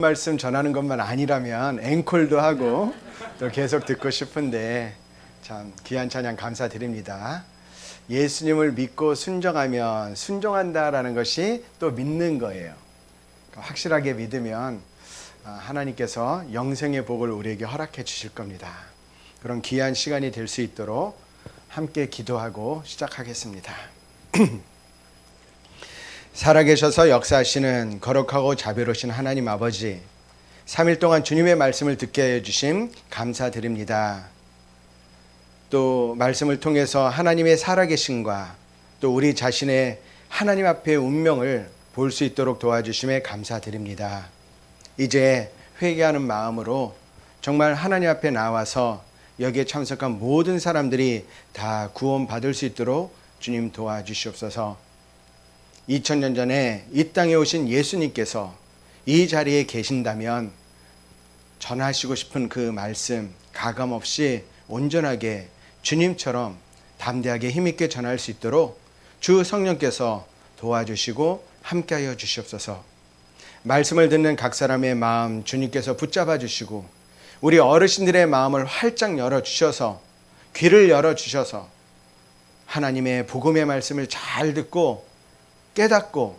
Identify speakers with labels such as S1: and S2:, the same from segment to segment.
S1: 말씀 전하는 것만 아니라면 앵콜도 하고 또 계속 듣고 싶은데 참 귀한 찬양 감사드립니다. 예수님을 믿고 순종하면 순종한다라는 것이 또 믿는 거예요. 확실하게 믿으면 하나님께서 영생의 복을 우리에게 허락해 주실 겁니다. 그런 귀한 시간이 될 수 있도록 함께 기도하고 시작하겠습니다. 살아계셔서 역사하시는 거룩하고 자비로우신 하나님 아버지, 3일 동안 주님의 말씀을 듣게 해주심 감사드립니다. 또 말씀을 통해서 하나님의 살아계심과 또 우리 자신의 하나님 앞의 운명을 볼 수 있도록 도와주심에 감사드립니다. 이제 회개하는 마음으로 정말 하나님 앞에 나와서 여기에 참석한 모든 사람들이 다 구원받을 수 있도록 주님 도와주시옵소서. 2000년 전에 이 땅에 오신 예수님께서 이 자리에 계신다면 전하시고 싶은 그 말씀 가감없이 온전하게 주님처럼 담대하게 힘있게 전할 수 있도록 주 성령께서 도와주시고 함께하여 주시옵소서. 말씀을 듣는 각 사람의 마음 주님께서 붙잡아 주시고 우리 어르신들의 마음을 활짝 열어주셔서 귀를 열어주셔서 하나님의 복음의 말씀을 잘 듣고 깨닫고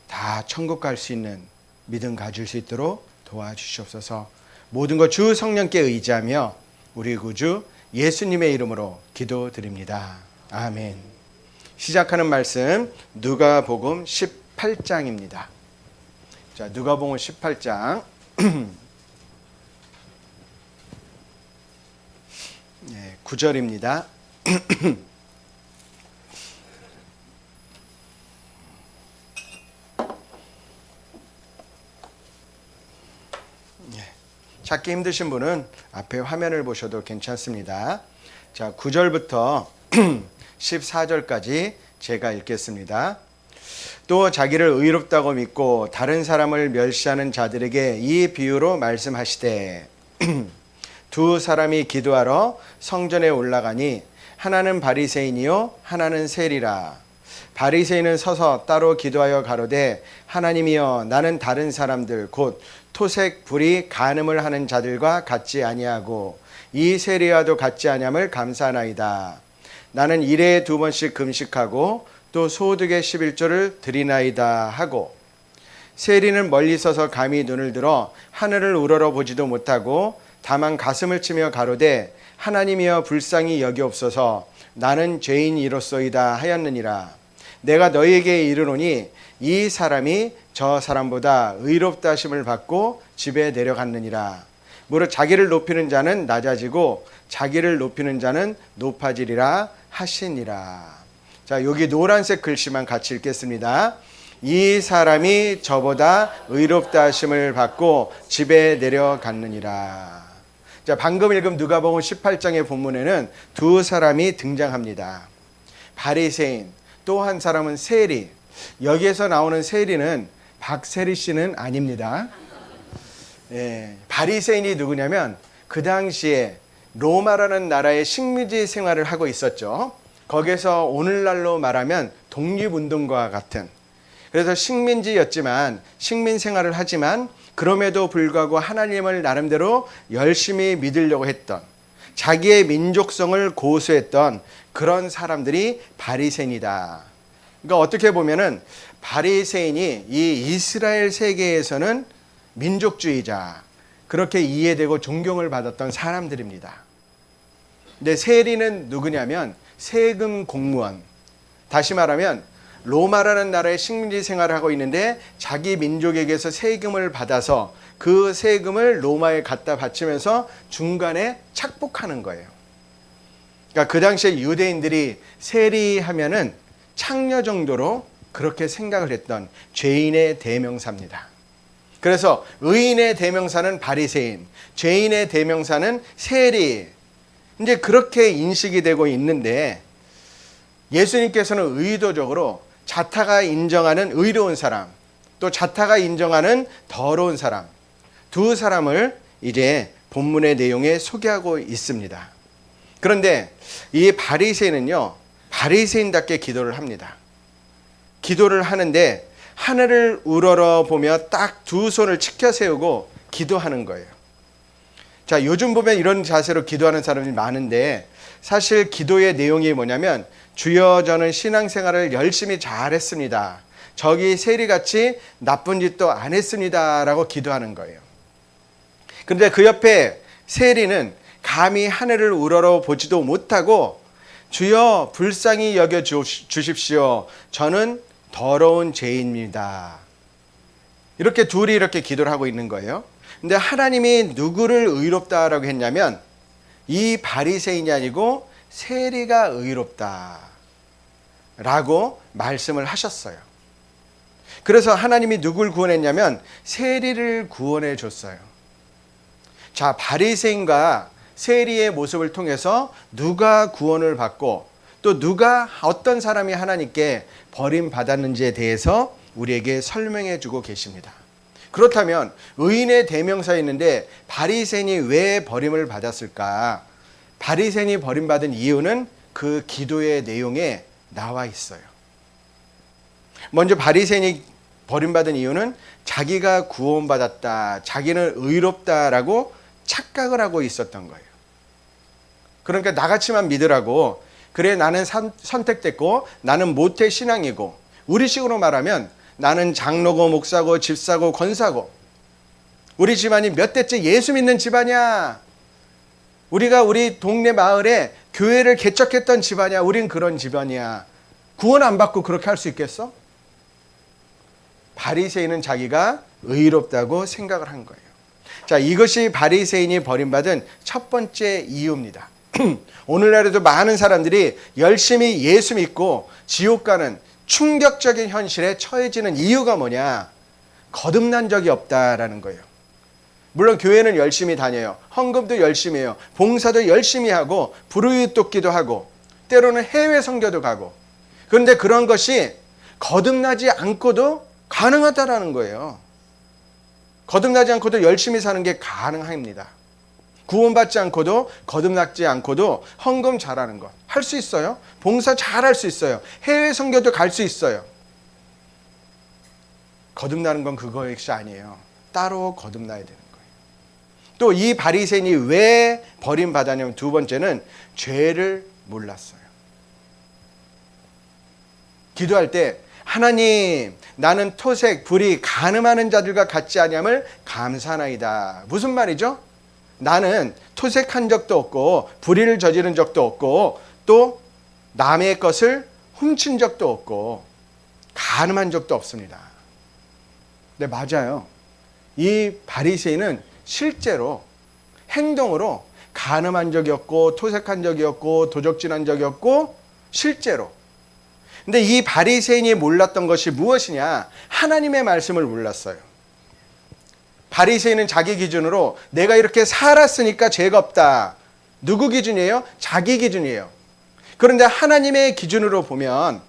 S1: 다 천국 갈 수 있는 믿음 가질 수 있도록 도와주시옵소서. 모든 것 주 성령께 의지하며 우리 구주 예수님의 이름으로 기도드립니다. 아멘. 시작하는 말씀 누가복음 18장입니다. 자, 누가복음 18장 9절입니다. 찾기 힘드신 분은 앞에 화면을 보셔도 괜찮습니다. 자, 9절부터 14절까지 제가 읽겠습니다. 또 자기를 의롭다고 믿고 다른 사람을 멸시하는 자들에게 이 비유로 말씀하시되 두 사람이 기도하러 성전에 올라가니 하나는 바리새인이요 하나는 세리라. 바리새인은 서서 따로 기도하여 가로되 하나님이여 나는 다른 사람들 곧 토색 불이 간음을 하는 자들과 같지 아니하고 이 세리와도 같지 아니함을 감사하나이다. 나는 일에 2번씩 금식하고 또 소득의 11조를 드리나이다 하고 세리는 멀리 서서 감히 눈을 들어 하늘을 우러러 보지도 못하고 다만 가슴을 치며 가로되 하나님이여 불쌍히 여기옵소서 나는 죄인이로소이다 하였느니라. 내가 너희에게 이르노니 이 사람이 저 사람보다 의롭다 하심을 받고 집에 내려갔느니라. 무릇 자기를 높이는 자는 낮아지고 자기를 높이는 자는 높아지리라 하시니라. 자, 여기 노란색 글씨만 같이 읽겠습니다. 이 사람이 저보다 의롭다 하심을 받고 집에 내려갔느니라. 자, 방금 읽은 누가복음 18장의 본문에는 두 사람이 등장합니다. 바리새인, 또 한 사람은 세리. 여기에서 나오는 세리는 박세리 씨는 아닙니다. 바리새인이 누구냐면 그 당시에 로마라는 나라의 식민지 생활을 하고 있었죠. 거기서 오늘날로 말하면 독립운동과 같은, 그래서 식민지였지만 식민 생활을 하지만 그럼에도 불구하고 하나님을 나름대로 열심히 믿으려고 했던, 자기의 민족성을 고수했던 그런 사람들이 바리새인이다. 그러니까 어떻게 보면은 바리새인이 이 이스라엘 세계에서는 민족주의자, 그렇게 이해되고 존경을 받았던 사람들입니다. 근데 세리는 누구냐면 세금 공무원, 다시 말하면 로마라는 나라의 식민지 생활을 하고 있는데 자기 민족에게서 세금을 받아서 그 세금을 로마에 갖다 바치면서 중간에 착복하는 거예요. 그러니까 그 당시에 유대인들이 세리하면은 창녀 정도로 그렇게 생각을 했던 죄인의 대명사입니다. 그래서 의인의 대명사는 바리새인, 죄인의 대명사는 세리. 이제 그렇게 인식이 되고 있는데 예수님께서는 의도적으로 자타가 인정하는 의로운 사람, 또 자타가 인정하는 더러운 사람, 두 사람을 이제 본문의 내용에 소개하고 있습니다. 그런데 이 바리새인은요, 바리새인답게 기도를 합니다. 기도를 하는데 하늘을 우러러 보며 딱 두 손을 치켜 세우고 기도하는 거예요. 자, 요즘 보면 이런 자세로 기도하는 사람이 많은데 사실 기도의 내용이 뭐냐면 주여 저는 신앙생활을 열심히 잘했습니다. 저기 세리같이 나쁜 짓도 안 했습니다. 라고 기도하는 거예요. 그런데 그 옆에 세리는 감히 하늘을 우러러 보지도 못하고 주여 불쌍히 여겨 주십시오. 저는 더러운 죄인입니다. 이렇게 둘이 이렇게 기도를 하고 있는 거예요. 근데 하나님이 누구를 의롭다라고 했냐면 이 바리새인이 아니고 세리가 의롭다라고 말씀을 하셨어요. 그래서 하나님이 누굴 구원했냐면 세리를 구원해 줬어요. 자, 바리새인과 세리의 모습을 통해서 누가 구원을 받고 또 누가 어떤 사람이 하나님께 버림받았는지에 대해서 우리에게 설명해 주고 계십니다. 그렇다면 의인의 대명사에 있는데 바리새인이 왜 버림을 받았을까? 바리새인이 버림받은 이유는 그 기도의 내용에 나와 있어요. 먼저 바리새인이 버림받은 이유는 자기가 구원받았다, 자기는 의롭다라고 착각을 하고 있었던 거예요. 그러니까 나같이만 믿으라고, 그래 나는 선택됐고 나는 모태 신앙이고, 우리식으로 말하면 나는 장로고 목사고 집사고 권사고, 우리 집안이 몇 대째 예수 믿는 집안이야, 우리가 우리 동네 마을에 교회를 개척했던 집안이야, 우린 그런 집안이야. 구원 안 받고 그렇게 할 수 있겠어? 바리새인은 자기가 의롭다고 생각을 한 거예요. 자, 이것이 바리새인이 버림받은 첫 번째 이유입니다. 오늘날에도 많은 사람들이 열심히 예수 믿고 지옥 가는 충격적인 현실에 처해지는 이유가 뭐냐? 거듭난 적이 없다라는 거예요. 물론 교회는 열심히 다녀요. 헌금도 열심히 해요. 봉사도 열심히 하고 불우익 돕기도 하고 때로는 해외 선교도 가고, 그런데 그런 것이 거듭나지 않고도 가능하다라는 거예요. 거듭나지 않고도 열심히 사는 게 가능합니다. 구원받지 않고도 거듭나지 않고도 헌금 잘하는 것 할 수 있어요. 봉사 잘할 수 있어요. 해외 선교도 갈 수 있어요. 거듭나는 건 그거 역시 아니에요. 따로 거듭나야 되는 거예요. 또 이 바리새인이 왜 버림받았냐면 두 번째는 죄를 몰랐어요. 기도할 때 하나님, 나는 토색, 불의, 간음하는 자들과 같지 아니함을 감사하나이다. 무슨 말이죠? 나는 토색한 적도 없고 불의를 저지른 적도 없고 또 남의 것을 훔친 적도 없고 간음한 적도 없습니다. 네, 맞아요. 이 바리새인은 실제로 행동으로 간음한 적이 없고 토색한 적이 없고 도적질한 적이 없고 실제로. 근데 이 바리새인이 몰랐던 것이 무엇이냐? 하나님의 말씀을 몰랐어요. 바리새인은 자기 기준으로 내가 이렇게 살았으니까 죄가 없다. 누구 기준이에요? 자기 기준이에요. 그런데 하나님의 기준으로 보면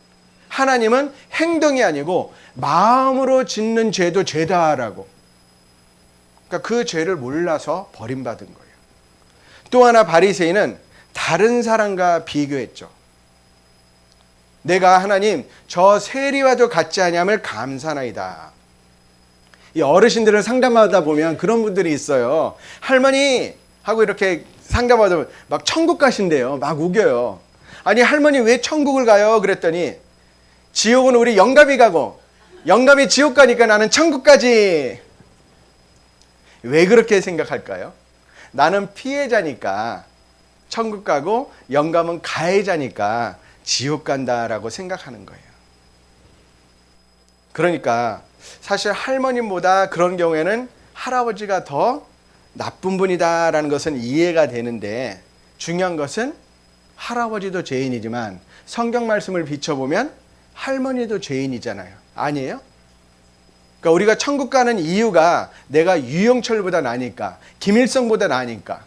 S1: 하나님은 행동이 아니고 마음으로 짓는 죄도 죄다라고. 그러니까 그 죄를 몰라서 버림받은 거예요. 또 하나 바리새인은 다른 사람과 비교했죠. 내가 하나님 저 세리와도 같지 아니함을 감사하나이다. 이 어르신들을 상담하다 보면 그런 분들이 있어요. 할머니 하고 이렇게 상담하다 막 천국 가신대요. 막 우겨요. 아니 할머니 왜 천국을 가요? 그랬더니 지옥은 우리 영감이 가고 영감이 지옥 가니까 나는 천국 가지. 왜 그렇게 생각할까요? 나는 피해자니까 천국 가고 영감은 가해자니까 지옥 간다라고 생각하는 거예요. 그러니까 사실 할머님보다 그런 경우에는 할아버지가 더 나쁜 분이다라는 것은 이해가 되는데, 중요한 것은 할아버지도 죄인이지만 성경 말씀을 비춰보면 할머니도 죄인이잖아요. 아니에요? 그러니까 우리가 천국 가는 이유가 내가 유영철보다 나으니까, 김일성보다 나으니까,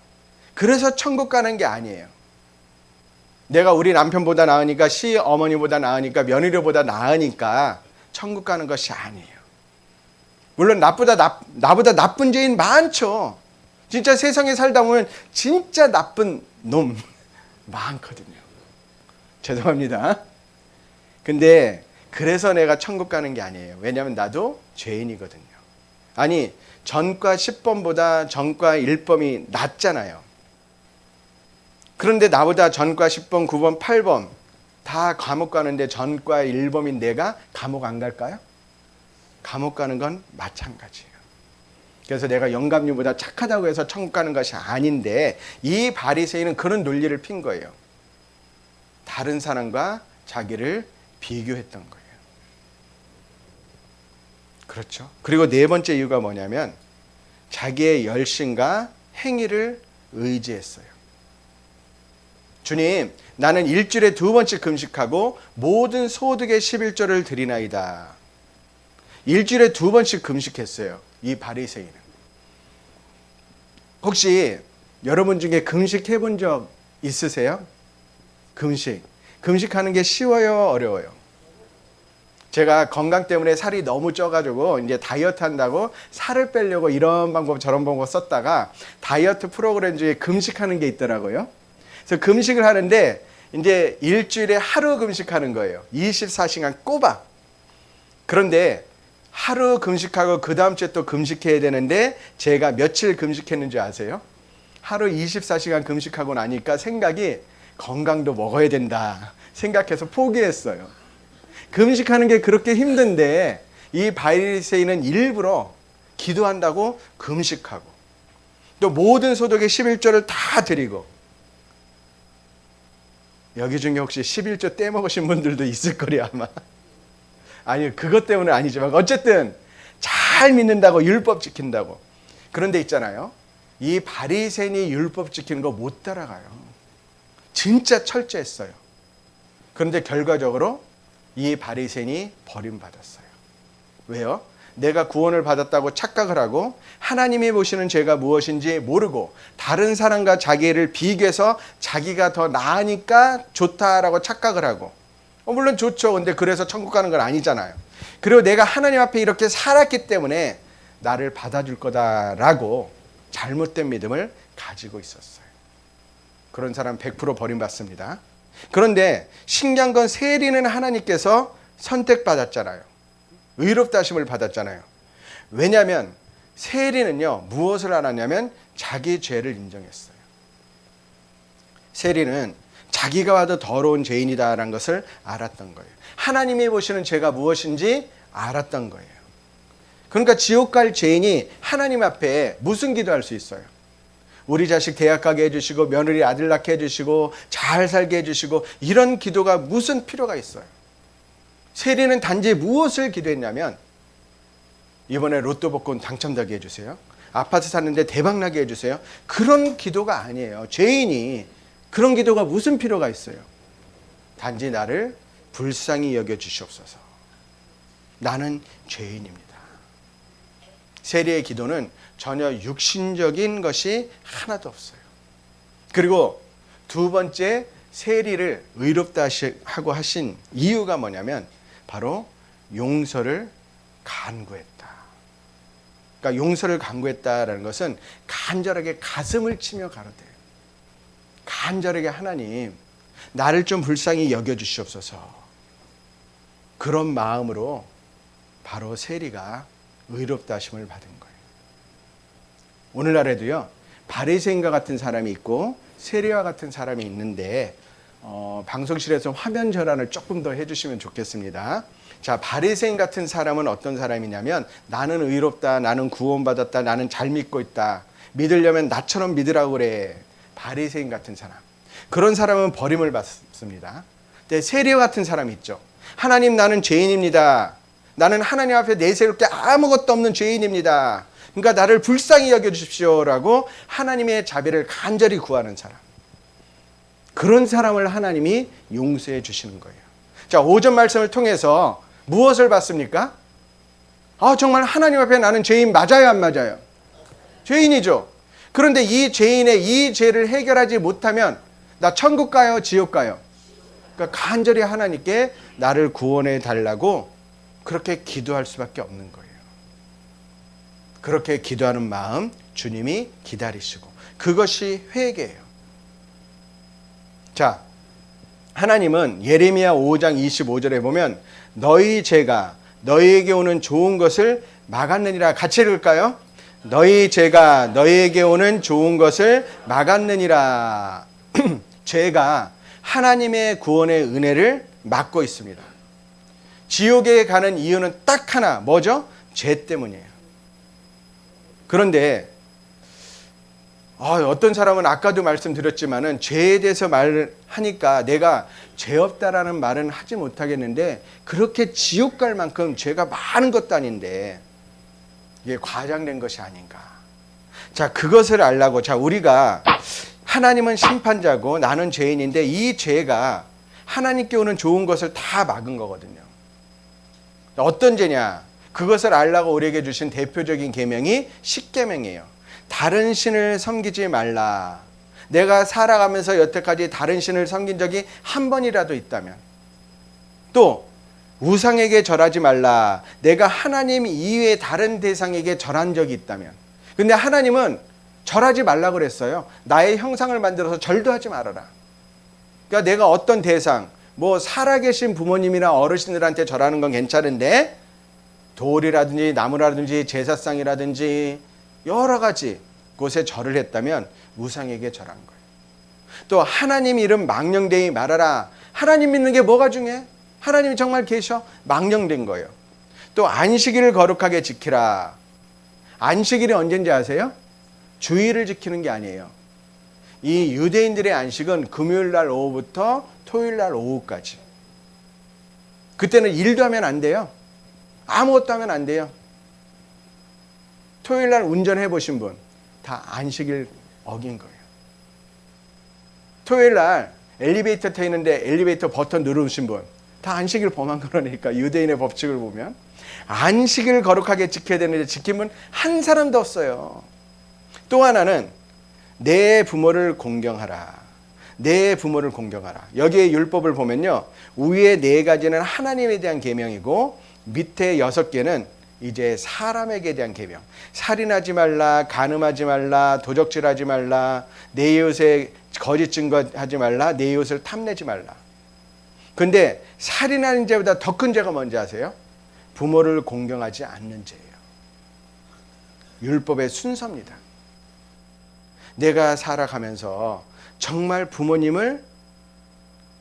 S1: 그래서 천국 가는 게 아니에요. 내가 우리 남편보다 나으니까, 시어머니보다 나으니까, 며느리보다 나으니까 천국 가는 것이 아니에요. 물론 나보다 나쁜 죄인 많죠. 진짜 세상에 살다 보면 진짜 나쁜 놈 많거든요. 죄송합니다. 근데 그래서 내가 천국 가는 게 아니에요. 왜냐하면 나도 죄인이거든요. 아니, 전과 10범보다 전과 1범이 낫잖아요. 그런데 나보다 전과 10범, 9범, 8범 다 감옥 가는데 전과 1범인 내가 감옥 안 갈까요? 감옥 가는 건 마찬가지예요. 그래서 내가 영감님보다 착하다고 해서 천국 가는 것이 아닌데, 이 바리새인은 그런 논리를 핀 거예요. 다른 사람과 자기를 비교했던 거예요. 그렇죠. 그리고 네 번째 이유가 뭐냐면 자기의 열심과 행위를 의지했어요. 주님, 나는 일주일에 2번씩 금식하고 모든 소득의 11조를 드리나이다. 일주일에 2번씩 금식했어요. 이 바리새인은. 혹시 여러분 중에 금식해 본 적 있으세요? 금식하는 게 쉬워요, 어려워요? 제가 건강 때문에 살이 너무 쪄가지고 이제 다이어트 한다고 살을 빼려고 이런 방법 저런 방법 썼다가 다이어트 프로그램 중에 금식하는 게 있더라고요. 그래서 금식을 하는데 이제 일주일에 하루 금식하는 거예요. 24시간 꼬박. 그런데 하루 금식하고 그 다음 주에 또 금식해야 되는데 제가 며칠 금식했는지 아세요? 하루 24시간 금식하고 나니까 생각이 건강도 먹어야 된다 생각해서 포기했어요. 금식하는 게 그렇게 힘든데 이 바리새인은 일부러 기도한다고 금식하고 또 모든 소득의 11조를 다 드리고, 여기 중에 혹시 11조 떼먹으신 분들도 있을 거예요 아마. 아니, 그것 때문은 아니지만 어쨌든 잘 믿는다고, 율법 지킨다고. 그런데 있잖아요, 이 바리새인이 율법 지키는 거 못 따라가요. 진짜 철저했어요. 그런데 결과적으로 이 바리새인이 버림받았어요. 왜요? 내가 구원을 받았다고 착각을 하고 하나님이 보시는 죄가 무엇인지 모르고 다른 사람과 자기를 비교해서 자기가 더 나으니까 좋다라고 착각을 하고, 물론 좋죠. 근데 그래서 천국 가는 건 아니잖아요. 그리고 내가 하나님 앞에 이렇게 살았기 때문에 나를 받아줄 거다라고 잘못된 믿음을 가지고 있었어요. 그런 사람 100% 버림받습니다. 그런데 신기한 건 세리는 하나님께서 선택받았잖아요. 의롭다 하심을 받았잖아요. 왜냐하면 세리는요, 무엇을 알았냐면 자기 죄를 인정했어요. 세리는 자기가 봐도 더러운 죄인이다라는 것을 알았던 거예요. 하나님이 보시는 죄가 무엇인지 알았던 거예요. 그러니까 지옥 갈 죄인이 하나님 앞에 무슨 기도할 수 있어요? 우리 자식 대학 가게 해주시고 며느리 아들 낳게 해주시고 잘 살게 해주시고, 이런 기도가 무슨 필요가 있어요? 세리는 단지 무엇을 기도했냐면 이번에 로또 복권 당첨되게 해주세요, 아파트 샀는데 대박 나게 해주세요. 그런 기도가 아니에요. 죄인이 그런 기도가 무슨 필요가 있어요? 단지 나를 불쌍히 여겨주시옵소서. 나는 죄인입니다. 세리의 기도는 전혀 육신적인 것이 하나도 없어요. 그리고 두 번째, 세리를 의롭다 하고 하신 이유가 뭐냐면 바로 용서를 간구했다. 그러니까 용서를 간구했다라는 것은 간절하게 가슴을 치며 가로되, 간절하게 하나님, 나를 좀 불쌍히 여겨주시옵소서. 그런 마음으로 바로 세리가 의롭다 하심을 받은 거예요. 오늘날에도요, 바리새인과 같은 사람이 있고 세리와 같은 사람이 있는데 방송실에서 화면 전환을 조금 더 해주시면 좋겠습니다. 자, 바리새인 같은 사람은 어떤 사람이냐면 나는 의롭다, 나는 구원받았다, 나는 잘 믿고 있다, 믿으려면 나처럼 믿으라고 그래. 바리새인 같은 사람, 그런 사람은 버림을 받습니다. 근데 세리와 같은 사람이 있죠. 하나님, 나는 죄인입니다. 나는 하나님 앞에 내세울 게 아무것도 없는 죄인입니다. 그러니까 나를 불쌍히 여겨주십시오라고 하나님의 자비를 간절히 구하는 사람, 그런 사람을 하나님이 용서해 주시는 거예요. 자, 5절 말씀을 통해서 무엇을 봤습니까? 정말 하나님 앞에 나는 죄인 맞아요, 안 맞아요? 죄인이죠. 그런데 이 죄인의 이 죄를 해결하지 못하면 나 천국 가요, 지옥 가요? 그러니까 간절히 하나님께 나를 구원해 달라고 그렇게 기도할 수밖에 없는 거예요. 그렇게 기도하는 마음 주님이 기다리시고, 그것이 회개예요. 자, 하나님은 예레미야 5장 25절에 보면 너희 죄가 너희에게 오는 좋은 것을 막았느니라. 같이 읽을까요? 너희 죄가 너희에게 오는 좋은 것을 막았느니라. 죄가 하나님의 구원의 은혜를 막고 있습니다. 지옥에 가는 이유는 딱 하나, 뭐죠? 죄 때문이에요. 그런데 어떤 사람은 아까도 말씀드렸지만은 죄에 대해서 말하니까 내가 죄 없다라는 말은 하지 못하겠는데 그렇게 지옥 갈 만큼 죄가 많은 것도 아닌데 이게 과장된 것이 아닌가. 자, 그것을 알라고. 자, 우리가 하나님은 심판자고 나는 죄인인데 이 죄가 하나님께 오는 좋은 것을 다 막은 거거든요. 어떤 죄냐? 그것을 알라고 우리에게 주신 대표적인 계명이 십계명이에요. 다른 신을 섬기지 말라. 내가 살아가면서 여태까지 다른 신을 섬긴 적이 한 번이라도 있다면, 또 우상에게 절하지 말라. 내가 하나님 이외의 다른 대상에게 절한 적이 있다면, 근데 하나님은 절하지 말라 그랬어요. 나의 형상을 만들어서 절도 하지 말아라. 그러니까 내가 어떤 대상, 살아계신 부모님이나 어르신들한테 절하는 건 괜찮은데 돌이라든지 나무라든지 제사상이라든지 여러 가지 곳에 절을 했다면 우상에게 절한 거예요. 또 하나님 이름 망령되이 말하라. 하나님 믿는 게 뭐가 중요해? 하나님이 정말 계셔? 망령된 거예요. 또 안식일을 거룩하게 지키라. 안식일이 언제인지 아세요? 주일을 지키는 게 아니에요. 이 유대인들의 안식은 금요일 날 오후부터 토요일 날 오후까지. 그때는 일도 하면 안 돼요. 아무것도 하면 안 돼요. 토요일 날 운전해 보신 분 다 안식일 어긴 거예요. 토요일 날 엘리베이터 타 있는데 엘리베이터 버튼 누르신 분 다 안식일 범한 거라니까. 유대인의 법칙을 보면 안식일을 거룩하게 지켜야 되는데 지킨 분 한 사람도 없어요. 또 하나는 내 부모를 공경하라. 내 부모를 공경하라. 여기에 율법을 보면요, 위에 4가지는 하나님에 대한 계명이고 밑에 6개는 이제 사람에게 대한 계명. 살인하지 말라, 간음하지 말라, 도적질하지 말라, 내 이웃에 거짓 증거하지 말라, 내 이웃을 탐내지 말라. 근데 살인하는 죄보다 더 큰 죄가 뭔지 아세요? 부모를 공경하지 않는 죄예요. 율법의 순서입니다. 내가 살아가면서 정말 부모님을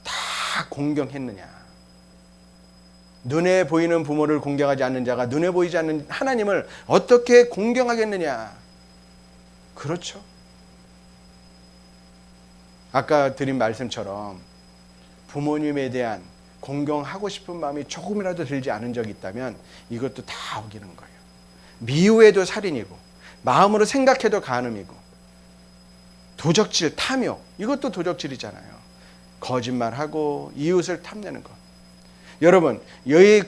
S1: 다 공경했느냐? 눈에 보이는 부모를 공경하지 않는 자가 눈에 보이지 않는 하나님을 어떻게 공경하겠느냐? 그렇죠. 아까 드린 말씀처럼 부모님에 대한 공경하고 싶은 마음이 조금이라도 들지 않은 적이 있다면 이것도 다 어기는 거예요. 미워해도 살인이고 마음으로 생각해도 간음이고 도적질, 탐욕, 이것도 도적질이잖아요. 거짓말하고 이웃을 탐내는 것. 여러분, 여기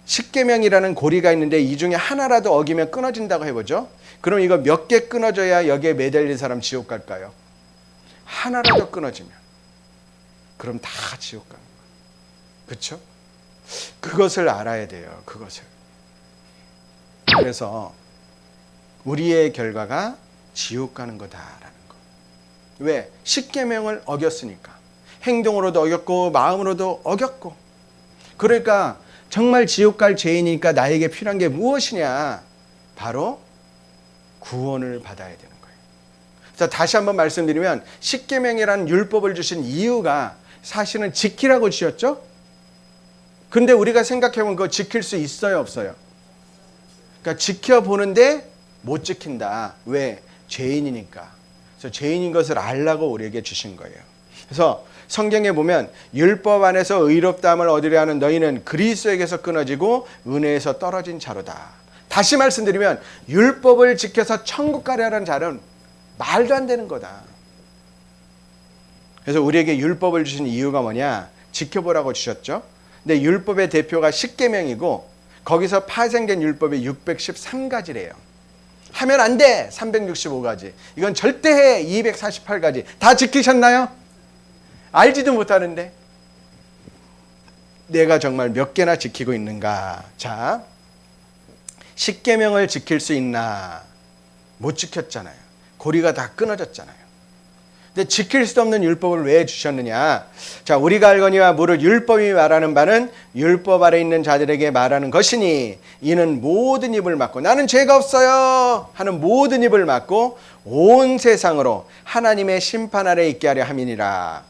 S1: 십계명이라는 고리가 있는데 이 중에 하나라도 어기면 끊어진다고 해보죠. 그럼 이거 몇 개 끊어져야 여기에 매달린 사람 지옥 갈까요? 하나라도 끊어지면 그럼 다 지옥 가는 거예요. 그렇죠? 그것을 알아야 돼요. 그것을. 그래서 우리의 결과가 지옥 가는 거다라는 거. 왜? 십계명을 어겼으니까. 행동으로도 어겼고 마음으로도 어겼고. 그러니까 정말 지옥 갈 죄인이니까 나에게 필요한 게 무엇이냐? 바로 구원을 받아야 되는 거예요. 그래서 다시 한번 말씀드리면 십계명이라는 율법을 주신 이유가 사실은 지키라고 주셨죠? 근데 우리가 생각해보면 그거 지킬 수 있어요, 없어요? 그러니까 지켜보는데 못 지킨다. 왜? 죄인이니까. 그래서 죄인인 것을 알라고 우리에게 주신 거예요. 그래서 성경에 보면 율법 안에서 의롭다함을 얻으려 하는 너희는 그리스도에게서 끊어지고 은혜에서 떨어진 자로다. 다시 말씀드리면 율법을 지켜서 천국 가려는 자는 말도 안 되는 거다. 그래서 우리에게 율법을 주신 이유가 뭐냐? 지켜보라고 주셨죠. 근데 율법의 대표가 십계명이고 거기서 파생된 율법이 613가지래요. 하면 안 돼! 365가지. 이건 절대 해! 248가지. 다 지키셨나요? 알지도 못하는데 내가 정말 몇 개나 지키고 있는가? 자, 십계명을 지킬 수 있나? 못 지켰잖아요. 고리가 다 끊어졌잖아요. 근데 지킬 수 없는 율법을 왜 주셨느냐? 자, 우리가 알거니와 무릇 율법이 말하는 바는 율법 아래 있는 자들에게 말하는 것이니 이는 모든 입을 막고 나는 죄가 없어요 하는 모든 입을 막고 온 세상으로 하나님의 심판 아래 있게 하려 함이니라.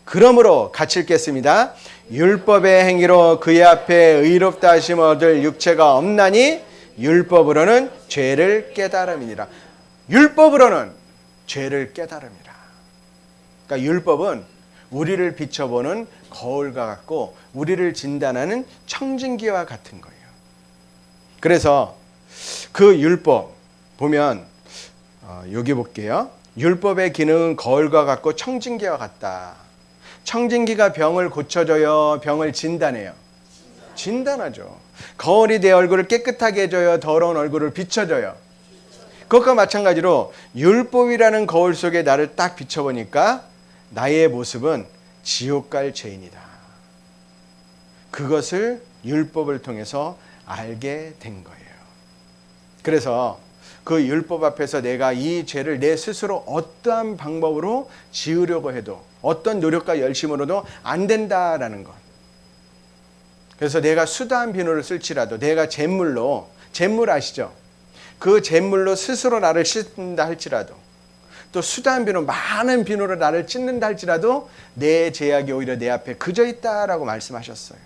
S1: 그러므로 같이 읽겠습니다. 율법의 행위로 그의 앞에 의롭다 하심 얻을 육체가 없나니 율법으로는 죄를 깨달음이니라. 율법으로는 죄를 깨달음이라. 그러니까 율법은 우리를 비춰보는 거울과 같고 우리를 진단하는 청진기와 같은 거예요. 그래서 그 율법 보면 여기 볼게요. 율법의 기능은 거울과 같고 청진기와 같다. 청진기가 병을 고쳐줘요? 병을 진단해요? 진단하죠. 거울이 내 얼굴을 깨끗하게 해줘요? 더러운 얼굴을 비춰줘요? 그것과 마찬가지로 율법이라는 거울 속에 나를 딱 비춰보니까 나의 모습은 지옥 갈 죄인이다. 그것을 율법을 통해서 알게 된 거예요. 그래서 그 율법 앞에서 내가 이 죄를 내 스스로 어떠한 방법으로 지으려고 해도 어떤 노력과 열심으로도 안 된다라는 것. 그래서 내가 수다한 비누를 쓸지라도 내가 잿물 아시죠? 그 잿물로 스스로 나를 씻는다 할지라도 또 수다한 비누, 많은 비누로 나를 찢는다 할지라도 내 죄악이 오히려 내 앞에 그저 있다라고 말씀하셨어요.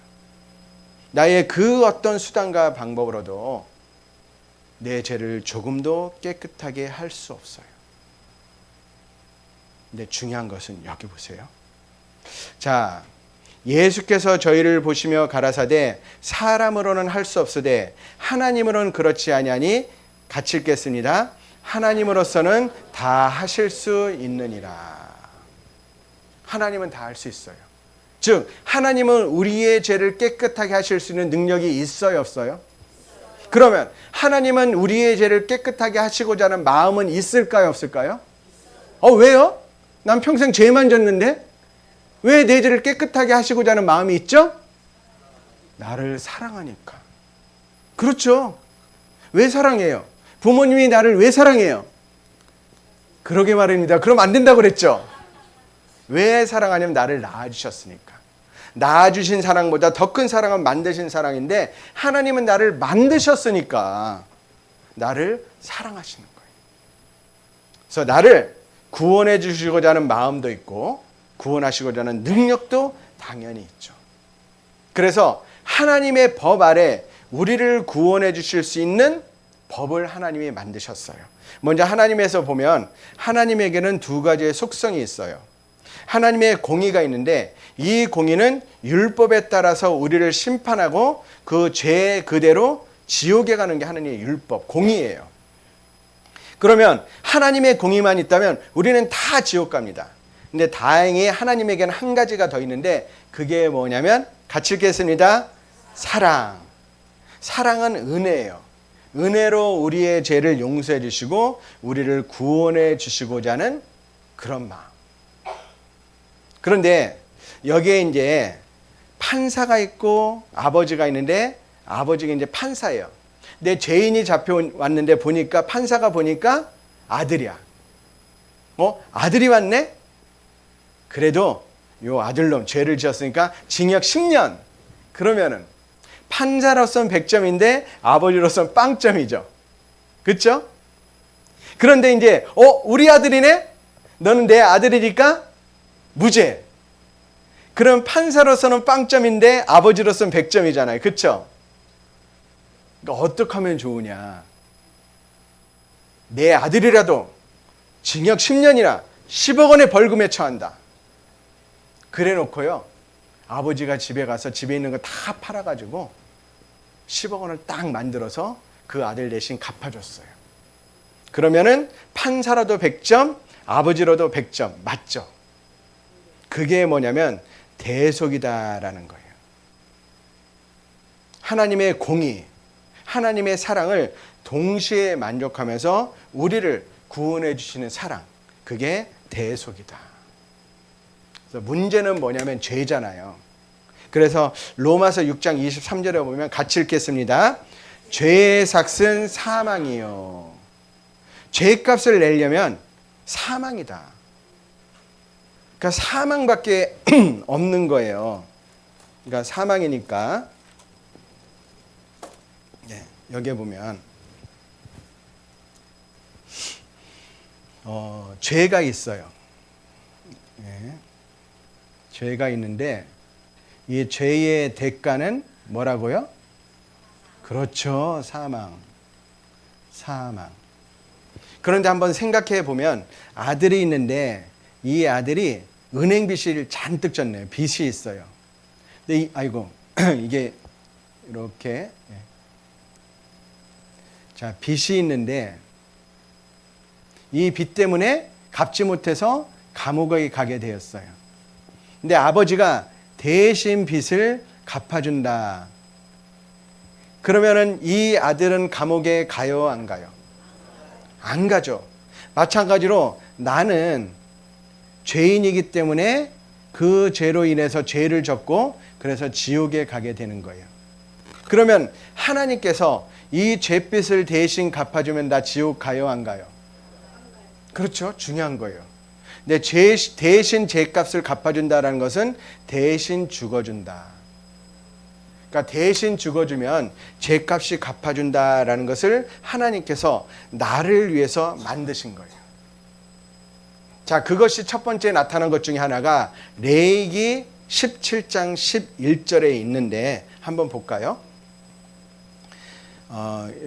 S1: 나의 그 어떤 수단과 방법으로도 내 죄를 조금도 깨끗하게 할 수 없어요. 근데 중요한 것은 여기 보세요. 자, 예수께서 저희를 보시며 가라사대 사람으로는 할 수 없으되 하나님으로는 그렇지 아니하니 같이 읽겠습니다. 하나님으로서는 다 하실 수 있느니라. 하나님은 다 할 수 있어요. 즉 하나님은 우리의 죄를 깨끗하게 하실 수 있는 능력이 있어요, 없어요? 그러면 하나님은 우리의 죄를 깨끗하게 하시고자 하는 마음은 있을까요, 없을까요? 왜요? 난 평생 죄만 졌는데 왜 내 죄를 깨끗하게 하시고자 하는 마음이 있죠? 나를 사랑하니까. 그렇죠. 왜 사랑해요? 부모님이 나를 왜 사랑해요? 그러게 말입니다. 그럼 안 된다고 그랬죠? 왜 사랑하냐면 나를 낳아주셨으니까. 낳아주신 사랑보다 더 큰 사랑은 만드신 사랑인데 하나님은 나를 만드셨으니까 나를 사랑하시는 거예요. 그래서 나를 구원해 주시고자 하는 마음도 있고 구원하시고자 하는 능력도 당연히 있죠. 그래서 하나님의 법 아래 우리를 구원해 주실 수 있는 법을 하나님이 만드셨어요. 먼저 하나님에서 보면 하나님에게는 두 가지의 속성이 있어요. 하나님의 공의가 있는데 이 공의는 율법에 따라서 우리를 심판하고 그 죄 그대로 지옥에 가는 게 하나님의 율법, 공의예요. 그러면 하나님의 공의만 있다면 우리는 다 지옥 갑니다. 근데 다행히 하나님에게는 한 가지가 더 있는데 그게 뭐냐면 같이 읽겠습니다. 사랑. 사랑은 은혜예요. 은혜로 우리의 죄를 용서해 주시고 우리를 구원해 주시고자 하는 그런 마음. 그런데 여기에 이제 판사가 있고 아버지가 있는데 아버지가 이제 판사예요. 근데 죄인이 잡혀왔는데 보니까 판사가 보니까 아들이야. 아들이 왔네? 그래도 요 아들놈 죄를 지었으니까 징역 10년. 그러면은 판사로서는 100점인데 아버지로서는 빵점이죠. 그렇죠? 그런데 이제 우리 아들이네? 너는 내 아들이니까 무죄. 그럼 판사로서는 빵점인데 아버지로서는 100점이잖아요. 그렇죠? 그러니까 어떻게 하면 좋으냐. 내 아들이라도 징역 10년이나 10억 원의 벌금에 처한다. 그래 놓고요. 아버지가 집에 가서 집에 있는 거 다 팔아가지고 10억 원을 딱 만들어서 그 아들 대신 갚아줬어요. 그러면은 판사라도 100점, 아버지로도 100점. 맞죠? 그게 뭐냐면 대속이다라는 거예요. 하나님의 공의, 하나님의 사랑을 동시에 만족하면서 우리를 구원해 주시는 사랑. 그게 대속이다. 그래서 문제는 뭐냐면 죄잖아요. 그래서 로마서 6장 23절에 보면 같이 읽겠습니다. 죄의 삭은 사망이요. 죄값을 내려면 사망이다. 그러니까 사망밖에 없는 거예요. 그러니까 사망이니까 여기에 보면 죄가 있어요. 죄가 있는데 이 죄의 대가는 뭐라고요? 그렇죠. 사망. 그런데 한번 생각해 보면 아들이 있는데 이 아들이 은행 빚을 잔뜩 졌네요. 빚이 있어요. 근데 이게 이렇게 자, 빚이 있는데 이 빚 때문에 갚지 못해서 감옥에 가게 되었어요. 근데 아버지가 대신 빚을 갚아준다. 그러면은 이 아들은 감옥에 가요, 안 가요? 안 가죠. 마찬가지로 나는 죄인이기 때문에 그 죄로 인해서 죄를 졌고 그래서 지옥에 가게 되는 거예요. 그러면 하나님께서 이 죄빚을 대신 갚아주면 나 지옥 가요, 안 가요? 그렇죠. 중요한 거예요. 근데 대신 죄값을 갚아준다라는 것은 대신 죽어준다. 그러니까 대신 죽어주면 죄값이 갚아준다라는 것을 하나님께서 나를 위해서 만드신 거예요. 자, 그것이 첫 번째 나타난 것 중에 하나가 레위기 17장 11절에 있는데 한번 볼까요?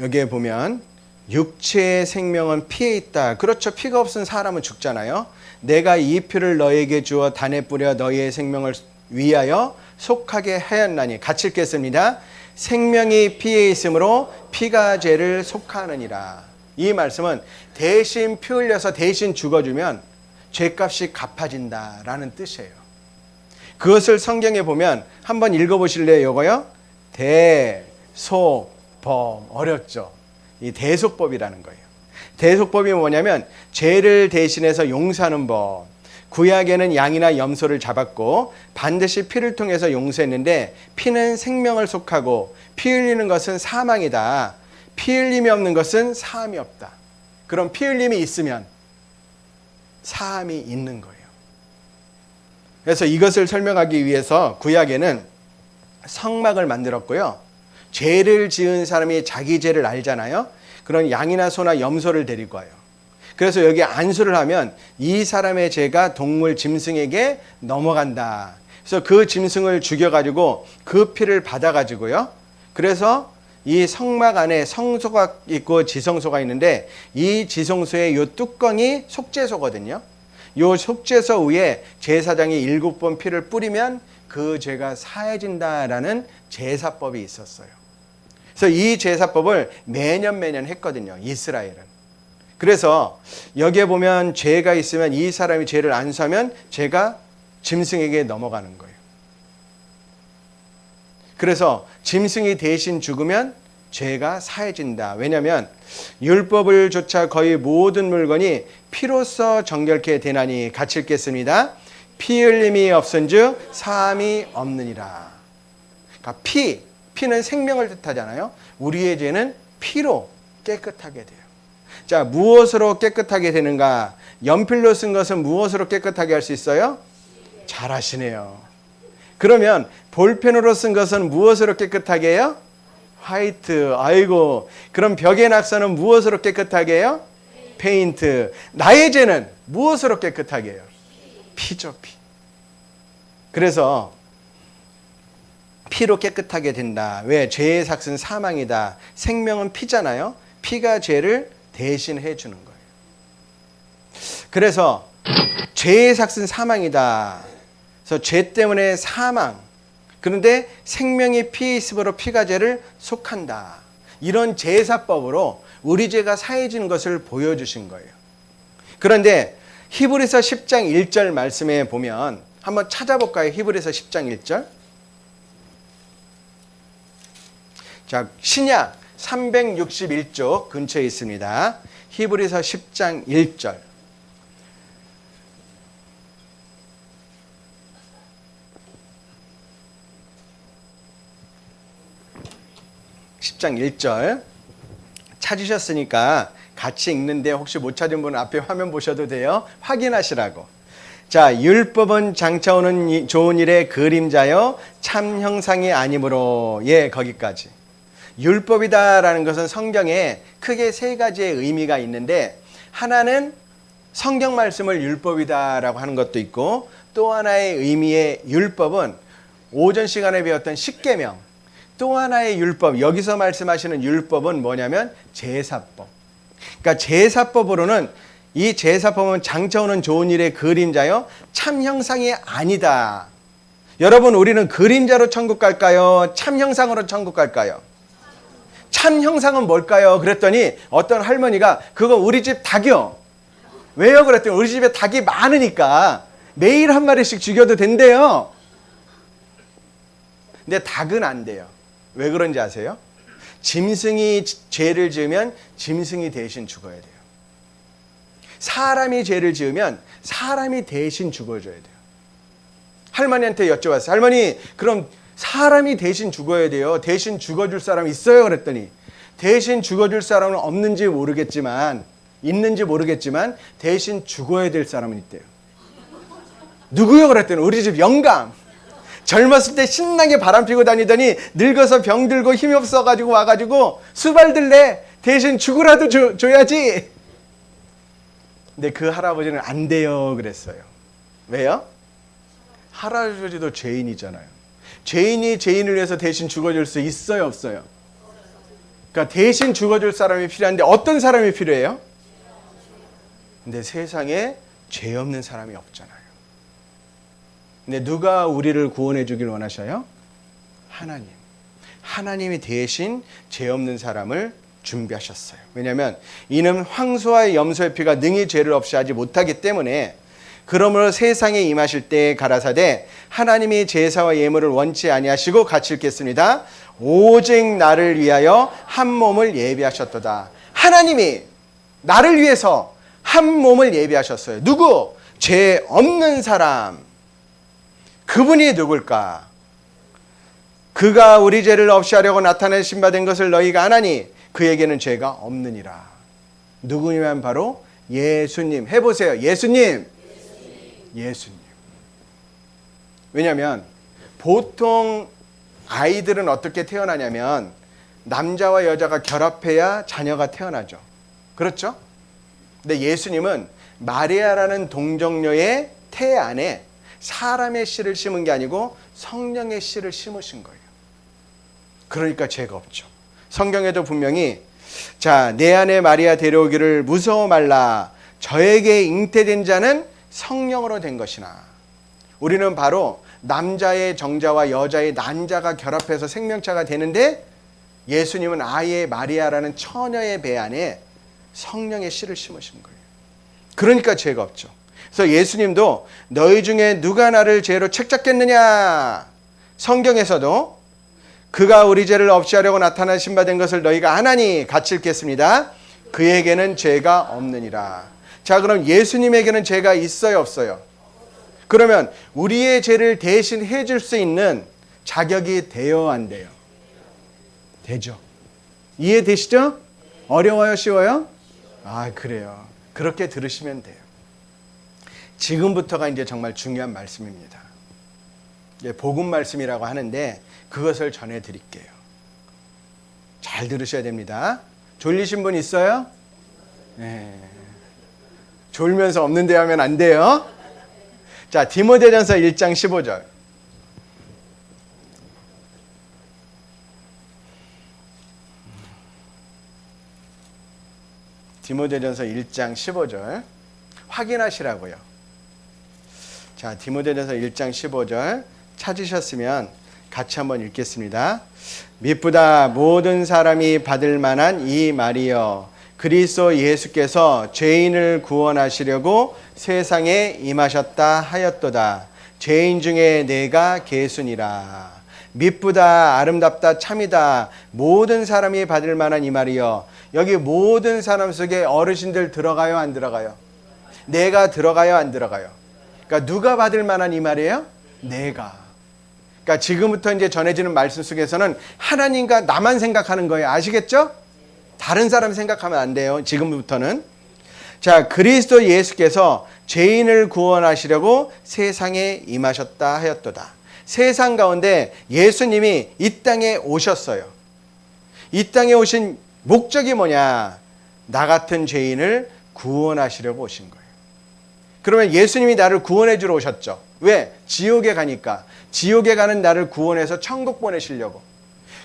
S1: 여기에 보면 육체의 생명은 피에 있다. 그렇죠. 피가 없은 사람은 죽잖아요. 내가 이 피를 너에게 주어 단에 뿌려 너희의 생명을 위하여 속하게 하였나니. 같이 읽겠습니다. 생명이 피에 있으므로 피가 죄를 속하느니라. 이 말씀은 대신 피 흘려서 대신 죽어주면 죄값이 갚아진다라는 뜻이에요. 그것을 성경에 보면 한번 읽어보실래요? 이거요. 대속법. 어렵죠. 이 대속법이라는 거예요. 대속법이 뭐냐면 죄를 대신해서 용서하는 법. 구약에는 양이나 염소를 잡았고 반드시 피를 통해서 용서했는데 피는 생명을 속하고 피 흘리는 것은 사망이다. 피 흘림이 없는 것은 사함이 없다. 그럼 피 흘림이 있으면 사함이 있는 거예요. 그래서 이것을 설명하기 위해서 구약에는 성막을 만들었고요. 죄를 지은 사람이 자기 죄를 알잖아요. 그런 양이나 소나 염소를 데리고 와요. 그래서 여기 안수를 하면 이 사람의 죄가 동물 짐승에게 넘어간다. 그래서 그 짐승을 죽여가지고 그 피를 받아가지고요. 그래서 이 성막 안에 성소가 있고 지성소가 있는데 이 지성소의 요 뚜껑이 속죄소거든요. 요 속죄소 위에 제사장이 7번 피를 뿌리면 그 죄가 사해진다라는 제사법이 있었어요. 그래서 이 제사법을 매년 했거든요. 이스라엘은. 그래서 여기에 보면 죄가 있으면 이 사람이 죄를 안수하면 죄가 짐승에게 넘어가는 거예요. 그래서 짐승이 대신 죽으면 죄가 사해진다. 왜냐하면 율법을 조차 거의 모든 물건이 피로써 정결케 되나니. 같이 읽겠습니다. 피 흘림이 없은즉 사함이 없느니라. 그러니까 피는 생명을 뜻하잖아요. 우리의 죄는 피로 깨끗하게 돼요. 자, 무엇으로 깨끗하게 되는가? 연필로 쓴 것은 무엇으로 깨끗하게 할 수 있어요? 잘하시네요. 그러면 볼펜으로 쓴 것은 무엇으로 깨끗하게 해요? 화이트. 아이고. 그럼 벽의 낙서는 무엇으로 깨끗하게 해요? 페인트. 나의 죄는 무엇으로 깨끗하게 해요? 피죠, 피. 그래서 피로 깨끗하게 된다. 왜? 죄의 삭은 사망이다. 생명은 피잖아요. 피가 죄를 대신해 주는 거예요. 그래서 죄의 삭은 사망이다. 그래서 죄 때문에 사망. 그런데 생명이 피에 있으므로 피가 죄를 속한다. 이런 제사법으로 우리 죄가 사해지는 것을 보여주신 거예요. 그런데 히브리서 10장 1절 말씀에 보면 한번 찾아볼까요? 히브리서 10장 1절. 자, 신약 361쪽 근처에 있습니다. 히브리서 10장 1절. (10장 1절) 찾으셨으니까 같이 읽는데 혹시 못 찾은 분은 앞에 화면 보셔도 돼요. 확인하시라고. 자, 율법은 장차 오는 좋은 일의 그림자요 참 형상이 아니므로. 예, 거기까지. 율법이다라는 것은 성경에 크게 세 가지의 의미가 있는데, 하나는 성경 말씀을 율법이다라고 하는 것도 있고, 또 하나의 의미의 율법은 오전 시간에 배웠던 십계명, 또 하나의 율법, 여기서 말씀하시는 율법은 뭐냐면 제사법. 그러니까 제사법으로는, 이 제사법은 장차 오는 좋은 일의 그림자요 참 형상이 아니다. 여러분, 우리는 그림자로 천국 갈까요? 참 형상으로 천국 갈까요? 참 형상은 뭘까요? 그랬더니 어떤 할머니가 그거 우리 집 닭이요. 왜요? 그랬더니 우리 집에 닭이 많으니까 매일 한 마리씩 죽여도 된대요. 근데 닭은 안 돼요. 왜 그런지 아세요? 짐승이 죄를 지으면 짐승이 대신 죽어야 돼요. 사람이 죄를 지으면 사람이 대신 죽어줘야 돼요. 할머니한테 여쭤봤어요. 할머니, 그럼 사람이 대신 죽어야 돼요. 대신 죽어줄 사람 있어요? 그랬더니 대신 죽어줄 사람은 없는지 모르겠지만, 있는지 모르겠지만 대신 죽어야 될 사람은 있대요. 누구요? 그랬더니 우리 집 영감. 젊었을 때 신나게 바람 피고 다니더니 늙어서 병들고 힘이 없어가지고 와가지고 수발들래 대신 죽으라도 줘야지. 근데 그 할아버지는 안 돼요 그랬어요. 왜요? 할아버지도 죄인이잖아요. 죄인이 죄인을 위해서 대신 죽어줄 수 있어요 없어요? 그러니까 대신 죽어줄 사람이 필요한데 어떤 사람이 필요해요? 근데 세상에 죄 없는 사람이 없잖아요. 근데 누가 우리를 구원해 주길 원하셔요? 하나님. 하나님이 대신 죄 없는 사람을 준비하셨어요. 왜냐하면 이는 황소와 염소의 피가 능히 죄를 없이 하지 못하기 때문에, 그러므로 세상에 임하실 때에 가라사대 하나님이 제사와 예물을 원치 아니하시고 같이 읽겠습니다. 오직 나를 위하여 한 몸을 예비하셨도다. 하나님이 나를 위해서 한 몸을 예비하셨어요. 누구? 죄 없는 사람. 그분이 누굴까? 그가 우리 죄를 없이 하려고 나타내신 바 된 것을 너희가 아나니 그에게는 죄가 없느니라. 누구냐면 바로 예수님. 해보세요. 예수님. 예수님. 왜냐하면 보통 아이들은 어떻게 태어나냐면 남자와 여자가 결합해야 자녀가 태어나죠. 그렇죠? 근데 예수님은 마리아라는 동정녀의 태 안에 사람의 씨를 심은 게 아니고 성령의 씨를 심으신 거예요. 그러니까 죄가 없죠. 성경에도 분명히 자, 내 안에 마리아 데려오기를 무서워 말라. 저에게 잉태된 자는 성령으로 된 것이나. 우리는 바로 남자의 정자와 여자의 난자가 결합해서 생명체가 되는데, 예수님은 아예 마리아라는 처녀의 배 안에 성령의 씨를 심으신 거예요. 그러니까 죄가 없죠. 그래서 예수님도 너희 중에 누가 나를 죄로 책잡겠느냐. 성경에서도 그가 우리 죄를 없이 하려고 나타나신 바 된 것을 너희가 아나니 같이 읽겠습니다. 그에게는 죄가 없느니라. 자, 그럼 예수님에게는 죄가 있어요 없어요? 그러면 우리의 죄를 대신 해줄 수 있는 자격이 돼요 안 돼요? 되죠. 이해되시죠? 어려워요 쉬워요? 아, 그래요. 그렇게 들으시면 돼요. 지금부터가 이제 정말 중요한 말씀입니다. 복음 말씀이라고 하는데 그것을 전해드릴게요. 잘 들으셔야 됩니다. 졸리신 분 있어요? 네. 졸면서 없는데 하면 안 돼요. 자, 디모데전서 1장 15절. 디모데전서 1장 15절 확인하시라고요. 자, 디모데전서 1장 15절 찾으셨으면 같이 한번 읽겠습니다. 미쁘다 모든 사람이 받을 만한 이 말이여, 그리스도 예수께서 죄인을 구원하시려고 세상에 임하셨다 하였도다. 죄인 중에 내가 계수니라. 미쁘다 아름답다 참이다 모든 사람이 받을 만한 이 말이여. 여기 모든 사람 속에 어르신들 들어가요 안 들어가요? 내가 들어가요 안 들어가요? 그러니까 누가 받을 만한 이 말이에요? 내가. 그러니까 지금부터 이제 전해지는 말씀 속에서는 하나님과 나만 생각하는 거예요. 아시겠죠? 다른 사람 생각하면 안 돼요. 지금부터는. 자, 그리스도 예수께서 죄인을 구원하시려고 세상에 임하셨다 하였도다. 세상 가운데 예수님이 이 땅에 오셨어요. 이 땅에 오신 목적이 뭐냐? 나 같은 죄인을 구원하시려고 오신 거예요. 그러면 예수님이 나를 구원해 주러 오셨죠. 왜? 지옥에 가니까. 지옥에 가는 나를 구원해서 천국 보내시려고.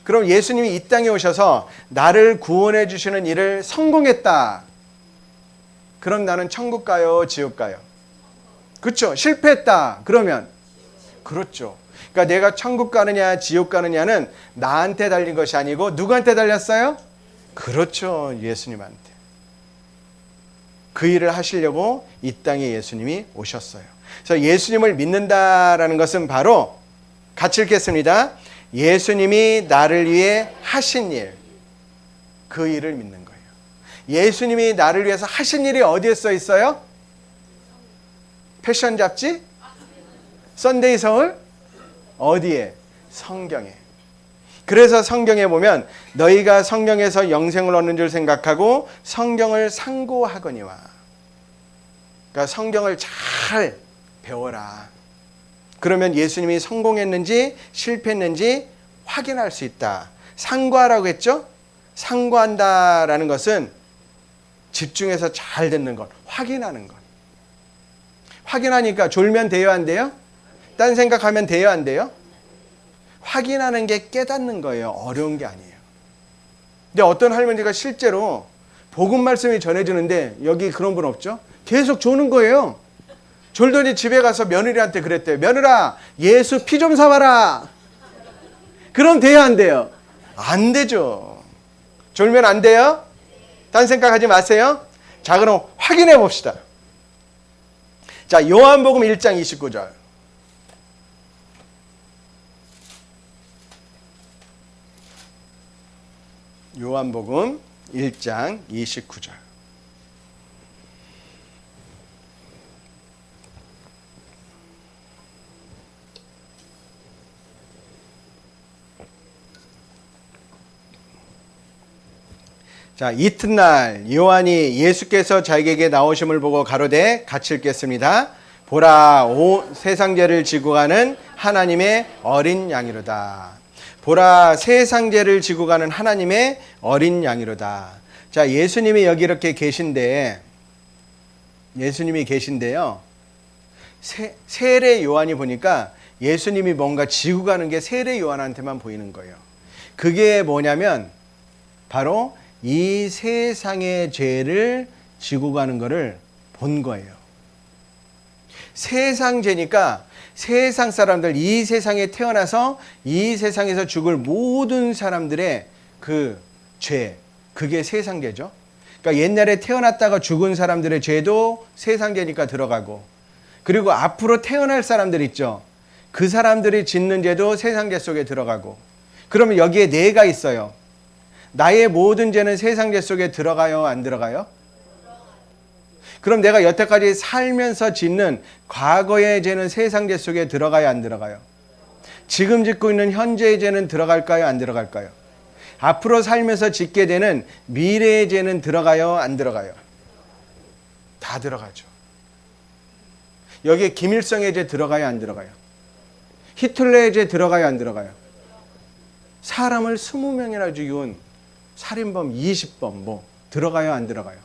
S1: 그럼 예수님이 이 땅에 오셔서 나를 구원해 주시는 일을 성공했다. 그럼 나는 천국 가요? 지옥 가요? 그렇죠. 실패했다. 그러면 그렇죠. 그러니까 내가 천국 가느냐 지옥 가느냐는 나한테 달린 것이 아니고 누구한테 달렸어요? 그렇죠. 예수님한테. 그 일을 하시려고 이 땅에 예수님이 오셨어요. 그래서 예수님을 믿는다라는 것은 바로 같이 읽겠습니다. 예수님이 나를 위해 하신 일, 그 일을 믿는 거예요. 예수님이 나를 위해서 하신 일이 어디에 써 있어요? 패션 잡지? 썬데이 서울? 어디에? 성경에. 그래서 성경에 보면 너희가 성경에서 영생을 얻는 줄 생각하고 성경을 상고하거니와. 그러니까 성경을 잘 배워라. 그러면 예수님이 성공했는지 실패했는지 확인할 수 있다. 상고하라고 했죠? 상고한다라는 것은 집중해서 잘 듣는 것, 확인하는 것. 확인하니까 졸면 돼요, 안 돼요? 딴 생각하면 돼요, 안 돼요? 확인하는 게 깨닫는 거예요. 어려운 게 아니에요. 근데 어떤 할머니가 실제로 복음 말씀이 전해지는데 여기 그런 분 없죠? 계속 조는 거예요. 졸더니 집에 가서 며느리한테 그랬대요. 며느라, 예수 피 좀 사와라. 그럼 돼요, 안 돼요? 안 되죠. 졸면 안 돼요? 딴 생각하지 마세요. 자, 그럼 확인해 봅시다. 자, 요한복음 1장 29절. 요한복음 1장 29절. 자, 이튿날 요한이 예수께서 자기에게 나오심을 보고 가로되, 같이 읽겠습니다. 보라, 온 세상 죄를 지고 가는 하나님의 어린 양이로다. 보라, 세상 죄를 지고 가는 하나님의 어린 양이로다. 자, 예수님이 여기 이렇게 계신데, 예수님이 계신데요. 세례 요한이 보니까 예수님이 뭔가 지고 가는 게 세례 요한한테만 보이는 거예요. 그게 뭐냐면 바로 이 세상의 죄를 지고 가는 것을 본 거예요. 세상 죄니까 세상 사람들, 이 세상에 태어나서 이 세상에서 죽을 모든 사람들의 그 죄, 그게 세상 죄죠. 그러니까 옛날에 태어났다가 죽은 사람들의 죄도 세상 죄니까 들어가고, 그리고 앞으로 태어날 사람들 있죠. 그 사람들이 짓는 죄도 세상 죄 속에 들어가고. 그러면 여기에 네가 있어요. 나의 모든 죄는 세상 죄 속에 들어가요, 안 들어가요? 그럼 내가 여태까지 살면서 짓는 과거의 죄는 세상 죄 속에 들어가요, 안 들어가요? 지금 짓고 있는 현재의 죄는 들어갈까요, 안 들어갈까요? 앞으로 살면서 짓게 되는 미래의 죄는 들어가요, 안 들어가요? 다 들어가죠. 여기에 김일성의 죄 들어가요, 안 들어가요? 히틀러의 죄 들어가요, 안 들어가요? 사람을 20명이나 죽인 살인범 20번 뭐 들어가요, 안 들어가요?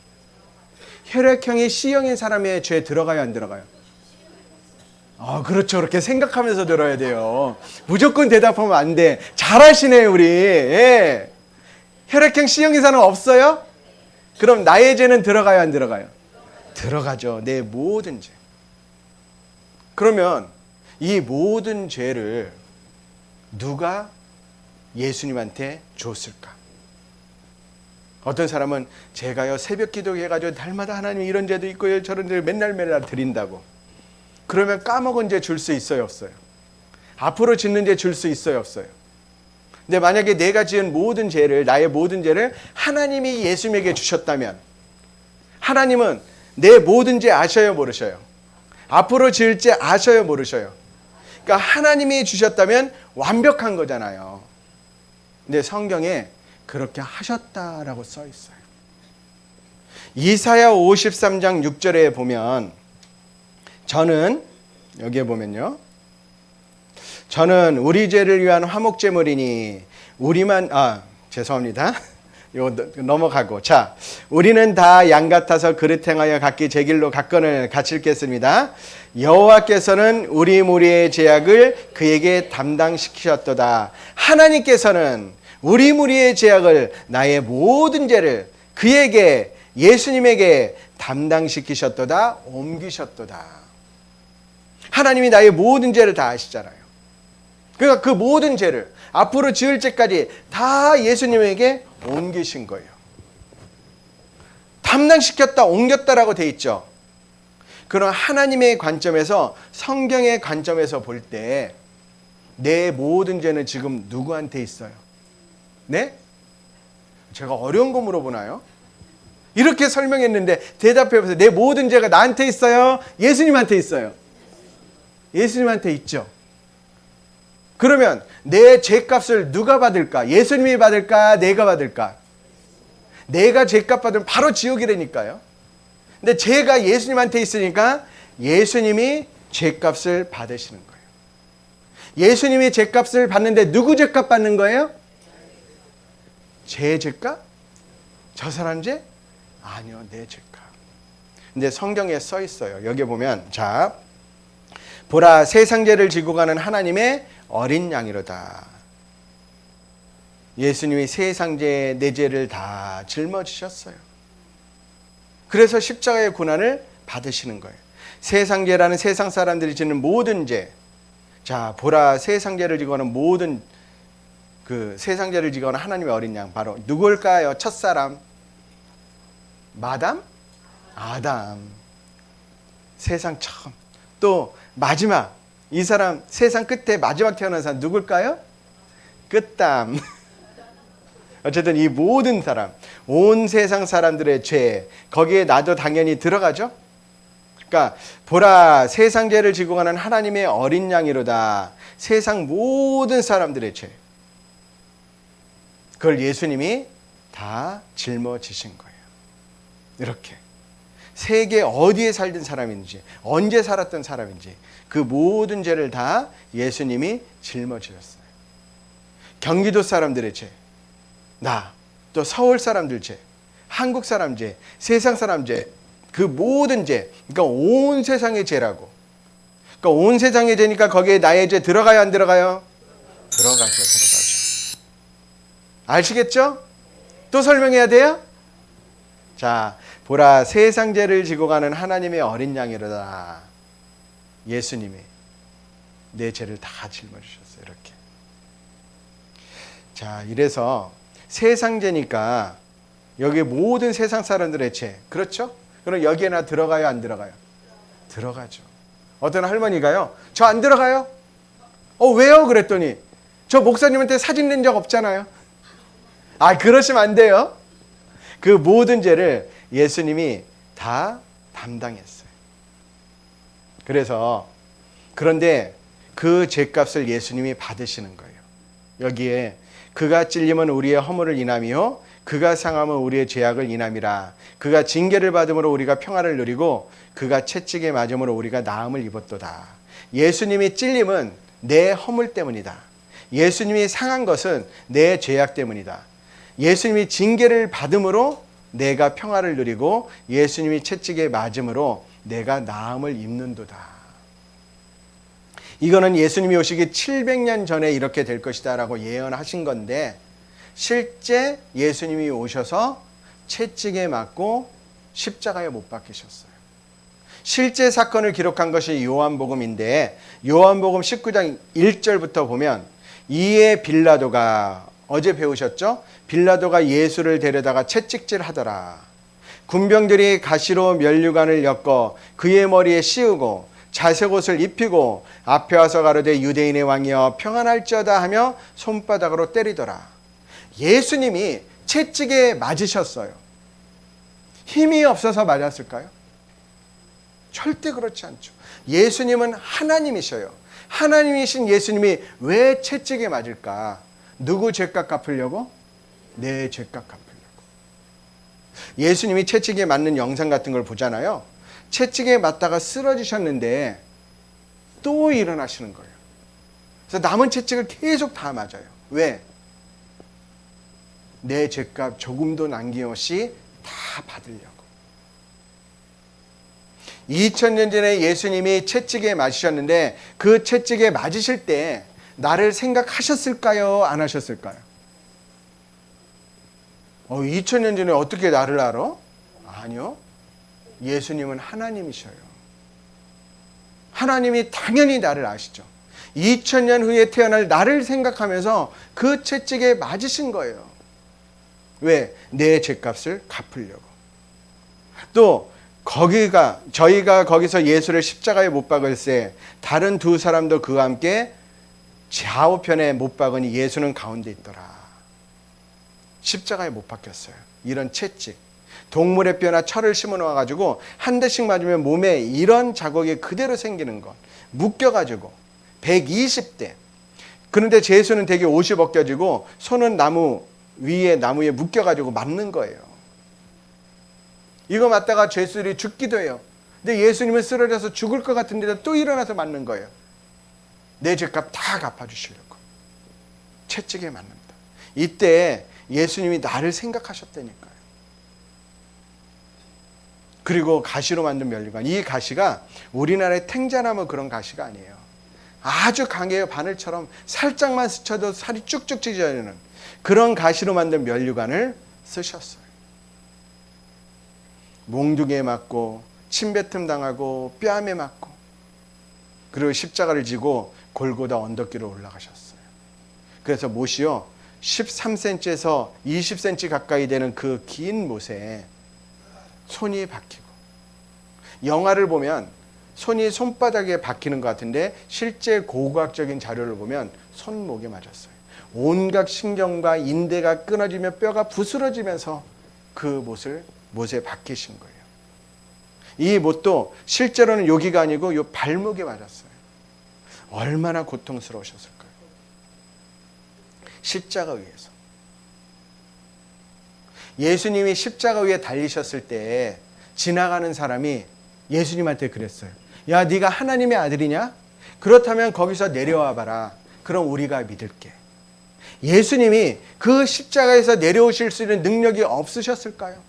S1: 혈액형이 C형인 사람의 죄 들어가요, 안 들어가요? 그렇죠. 그렇게 생각하면서 들어야 돼요. 무조건 대답하면 안 돼. 잘하시네요, 우리. 예. 혈액형 C형인 사람 없어요? 그럼 나의 죄는 들어가요, 안 들어가요? 들어가죠. 내 모든 죄. 그러면 이 모든 죄를 누가 예수님한테 줬을까? 어떤 사람은 제가요 새벽 기도해가지고 날마다 하나님 이런 죄도 있고요 저런 죄를 맨날 드린다고. 그러면 까먹은 죄 줄 수 있어요, 없어요? 앞으로 짓는 죄 줄 수 있어요, 없어요? 근데 만약에 내가 지은 모든 죄를, 나의 모든 죄를 하나님이 예수님에게 주셨다면, 하나님은 내 모든 죄 아셔요, 모르셔요? 앞으로 지을 죄 아셔요, 모르셔요? 그러니까 하나님이 주셨다면 완벽한 거잖아요. 근데 성경에 그렇게 하셨다라고 써 있어요. 이사야 53장 6절에 보면 저는 여기에 보면요. 저는 우리 죄를 위한 화목제물이니 우리만 죄송합니다. 이거 넘어가고 자 우리는 다 양 같아서 그릇 행하여 각기 제 길로 각건을 같이 읽겠습니다. 여호와께서는 우리 무리의 죄악을 그에게 담당시키셨도다. 하나님께서는 우리 무리의 죄악을 나의 모든 죄를 그에게 예수님에게 담당시키셨도다. 옮기셨도다. 하나님이 나의 모든 죄를 다 아시잖아요. 그러니까 그 모든 죄를 앞으로 지을 죄까지 다 예수님에게 옮기신 거예요. 담당시켰다, 옮겼다라고 돼 있죠. 그런 하나님의 관점에서, 성경의 관점에서 볼 때 내 모든 죄는 지금 누구한테 있어요? 네? 제가 어려운 거 물어보나요? 이렇게 설명했는데 대답해보세요. 내 모든 죄가 나한테 있어요? 예수님한테 있어요? 예수님한테 있죠. 그러면 내 죄값을 누가 받을까? 예수님이 받을까? 내가 받을까? 내가 죄값 받으면 바로 지옥이라니까요. 근데 죄가 예수님한테 있으니까 예수님이 죄값을 받으시는 거예요. 예수님이 죄값을 받는데 누구 죄값 받는 거예요? 제 죄값? 저 사람 죄? 아니요, 내 죄값. 근데 성경에 써 있어요. 여기 보면 자, 보라 세상 죄를 지고 가는 하나님의 어린 양이로다. 예수님이 세상 죄, 내 죄를 다 짊어지셨어요. 그래서 십자가의 고난을 받으시는 거예요. 세상 죄라는 세상 사람들이 지는 모든 죄. 자, 보라 세상 죄를 지고 가는 모든 그 세상 죄를 지고 가는 하나님의 어린 양 바로 누굴까요? 첫사람 마담? 아담. 세상 처음. 또 마지막 이 사람 세상 끝에 마지막 태어난 사람 누굴까요? 끝담. 어쨌든 이 모든 사람, 온 세상 사람들의 죄, 거기에 나도 당연히 들어가죠. 그러니까 보라 세상 죄를 지고 가는 하나님의 어린 양이로다. 세상 모든 사람들의 죄. 그걸 예수님이 다 짊어지신 거예요. 이렇게. 세계 어디에 살던 사람인지, 언제 살았던 사람인지 그 모든 죄를 다 예수님이 짊어지셨어요. 경기도 사람들의 죄, 또 서울 사람들 죄, 한국 사람 죄, 세상 사람 죄, 그 모든 죄, 그러니까 온 세상의 죄라고. 그러니까 온 세상의 죄니까 거기에 나의 죄 들어가요, 안 들어가요? 들어가죠. 아시겠죠? 또 설명해야 돼요? 자, 보라 세상 죄를 지고 가는 하나님의 어린 양이로다. 예수님이 내 죄를 다 짊어지셨어요. 이렇게. 자, 이래서 세상 죄니까 여기 모든 세상 사람들의 죄, 그렇죠? 그럼 여기에 나 들어가요, 안 들어가요? 들어가죠. 어떤 할머니가요, 저 안 들어가요? 왜요? 그랬더니 저 목사님한테 사진 낸 적 없잖아요. 그러시면 안 돼요. 그 모든 죄를 예수님이 다 담당했어요. 그런데 그 죄값을 예수님이 받으시는 거예요. 여기에 그가 찔림은 우리의 허물을 인함이요 그가 상함은 우리의 죄악을 인함이라. 그가 징계를 받음으로 우리가 평화를 누리고 그가 채찍에 맞음으로 우리가 나음을 입었도다. 예수님이 찔림은 내 허물 때문이다. 예수님이 상한 것은 내 죄악 때문이다. 예수님이 징계를 받음으로 내가 평화를 누리고 예수님이 채찍에 맞음으로 내가 나음을 입는도다. 이거는 예수님이 오시기 700년 전에 이렇게 될 것이다 라고 예언하신 건데 실제 예수님이 오셔서 채찍에 맞고 십자가에 못 박히셨어요. 실제 사건을 기록한 것이 요한복음인데 요한복음 19장 1절부터 보면 이에 빌라도가 어제 배우셨죠? 빌라도가 예수를 데려다가 채찍질 하더라. 군병들이 가시로 면류관을 엮어 그의 머리에 씌우고 자색 옷을 입히고 앞에 와서 가로되 유대인의 왕이여 평안할지어다 하며 손바닥으로 때리더라. 예수님이 채찍에 맞으셨어요. 힘이 없어서 맞았을까요? 절대 그렇지 않죠. 예수님은 하나님이셔요. 하나님이신 예수님이 왜 채찍에 맞을까? 누구 죄값 갚으려고? 내 죄값 갚으려고. 예수님이 채찍에 맞는 영상 같은 걸 보잖아요. 채찍에 맞다가 쓰러지셨는데 또 일어나시는 거예요. 그래서 남은 채찍을 계속 다 맞아요. 왜? 내 죄값 조금도 남김없이 다 받으려고. 2000년 전에 예수님이 채찍에 맞으셨는데 그 채찍에 맞으실 때 나를 생각하셨을까요? 안 하셨을까요? 2000년 전에 어떻게 나를 알아? 아니요. 예수님은 하나님이셔요. 하나님이 당연히 나를 아시죠. 2000년 후에 태어날 나를 생각하면서 그 채찍에 맞으신 거예요. 왜? 내 죄값을 갚으려고. 또 저희가 거기서 예수를 십자가에 못 박을세 다른 두 사람도 그와 함께 좌우편에 못 박으니 예수는 가운데 있더라. 십자가에 못 박혔어요. 이런 채찍. 동물의 뼈나 철을 심어 놓아가지고 한 대씩 맞으면 몸에 이런 자국이 그대로 생기는 것. 묶여가지고 120대. 그런데 제수는 되게 옷이 벗겨지고 손은 나무에 묶여가지고 맞는 거예요. 이거 맞다가 죄수들이 죽기도 해요. 근데 예수님은 쓰러져서 죽을 것 같은데 또 일어나서 맞는 거예요. 내 죄값 다 갚아주시려고. 채찍에 맞는다. 이때 예수님이 나를 생각하셨다니까요. 그리고 가시로 만든 면류관. 이 가시가 우리나라의 탱자나무 그런 가시가 아니에요. 아주 강해요. 바늘처럼 살짝만 스쳐도 살이 쭉쭉 찢어지는 그런 가시로 만든 면류관을 쓰셨어요. 몽둥이에 맞고 침뱉음 당하고 뺨에 맞고 그리고 십자가를 지고 골고다 언덕길로 올라가셨어요. 그래서 못이요 13cm에서 20cm 가까이 되는 그 긴 못에 손이 박히고, 영화를 보면 손이 손바닥에 박히는 것 같은데 실제 고고학적인 자료를 보면 손목에 맞았어요. 온갖 신경과 인대가 끊어지며 뼈가 부스러지면서 그 못에 박히신 거예요. 이 못도 실제로는 여기가 아니고 요 발목에 맞았어요. 얼마나 고통스러우셨을까요? 십자가 위에서. 예수님이 십자가 위에 달리셨을 때 지나가는 사람이 예수님한테 그랬어요. 야, 네가 하나님의 아들이냐? 그렇다면 거기서 내려와 봐라. 그럼 우리가 믿을게. 예수님이 그 십자가에서 내려오실 수 있는 능력이 없으셨을까요?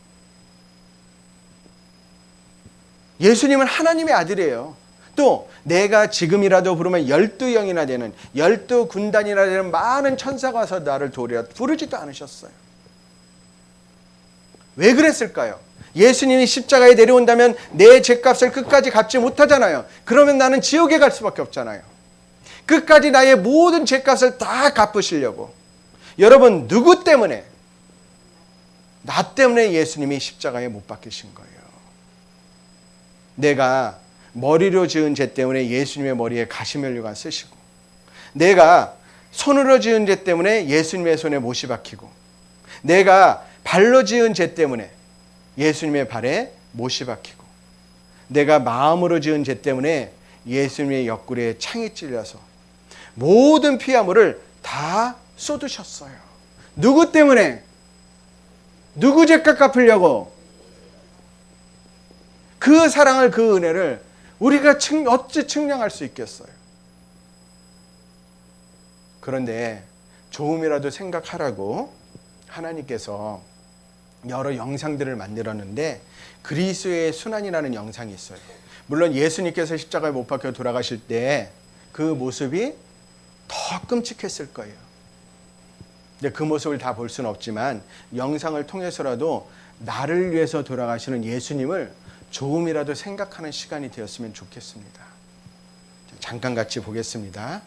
S1: 예수님은 하나님의 아들이에요. 또 내가 지금이라도 부르면 12영이나 되는 12군단이나 되는 많은 천사가 와서 나를 도우리라 부르지도 않으셨어요. 왜 그랬을까요? 예수님이 십자가에 내려온다면 내 죄값을 끝까지 갚지 못하잖아요. 그러면 나는 지옥에 갈 수밖에 없잖아요. 끝까지 나의 모든 죄값을 다 갚으시려고. 여러분, 누구 때문에? 나 때문에 예수님이 십자가에 못 박히신 거예요. 내가 머리로 지은 죄 때문에 예수님의 머리에 가시면류관 쓰시고, 내가 손으로 지은 죄 때문에 예수님의 손에 못이 박히고, 내가 발로 지은 죄 때문에 예수님의 발에 못이 박히고, 내가 마음으로 지은 죄 때문에 예수님의 옆구리에 창이 찔려서 모든 피아물을 다 쏟으셨어요. 누구 때문에? 누구 죄값 갚으려고? 그 사랑을, 그 은혜를 우리가 어찌 측량할 수 있겠어요? 그런데 조금이라도 생각하라고 하나님께서 여러 영상들을 만들었는데 그리스도의 순환이라는 영상이 있어요. 물론 예수님께서 십자가에 못 박혀 돌아가실 때 그 모습이 더 끔찍했을 거예요. 근데 그 모습을 다 볼 수는 없지만 영상을 통해서라도 나를 위해서 돌아가시는 예수님을 조금이라도 생각하는 시간이 되었으면 좋겠습니다. 잠깐 같이 보겠습니다.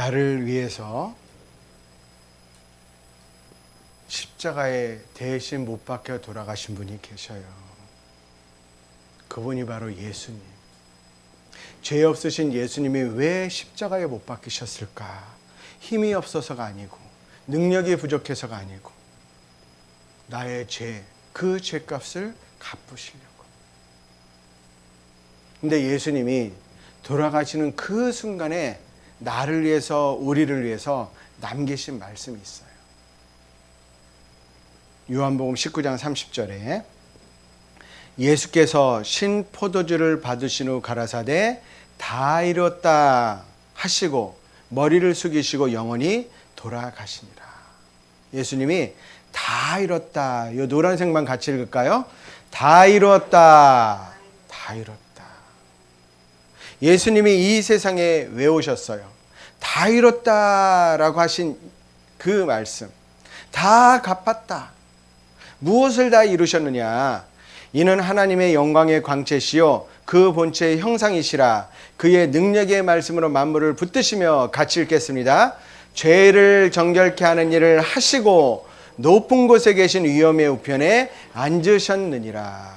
S1: 나를 위해서 십자가에 대신 못 박혀 돌아가신 분이 계셔요. 그분이 바로 예수님. 죄 없으신 예수님이 왜 십자가에 못 박히셨을까? 힘이 없어서가 아니고 능력이 부족해서가 아니고 나의 죄, 그 죄값을 갚으시려고. 근데 예수님이 돌아가시는 그 순간에 나를 위해서, 우리를 위해서 남기신 말씀이 있어요. 요한복음 19장 30절에 예수께서 신 포도주를 받으신 후 가라사대 다 이뤘다 하시고 머리를 숙이시고 영원히 돌아가시니라. 예수님이 다 이뤘다. 이 노란색만 같이 읽을까요? 다 이뤘다. 다 이뤘다. 예수님이 이 세상에 왜 오셨어요? 다 이뤘다라고 하신 그 말씀. 다 갚았다. 무엇을 다 이루셨느냐? 이는 하나님의 영광의 광채시요 그 본체의 형상이시라. 그의 능력의 말씀으로 만물을 붙드시며 같이 읽겠습니다. 죄를 정결케 하는 일을 하시고 높은 곳에 계신 위엄의 우편에 앉으셨느니라.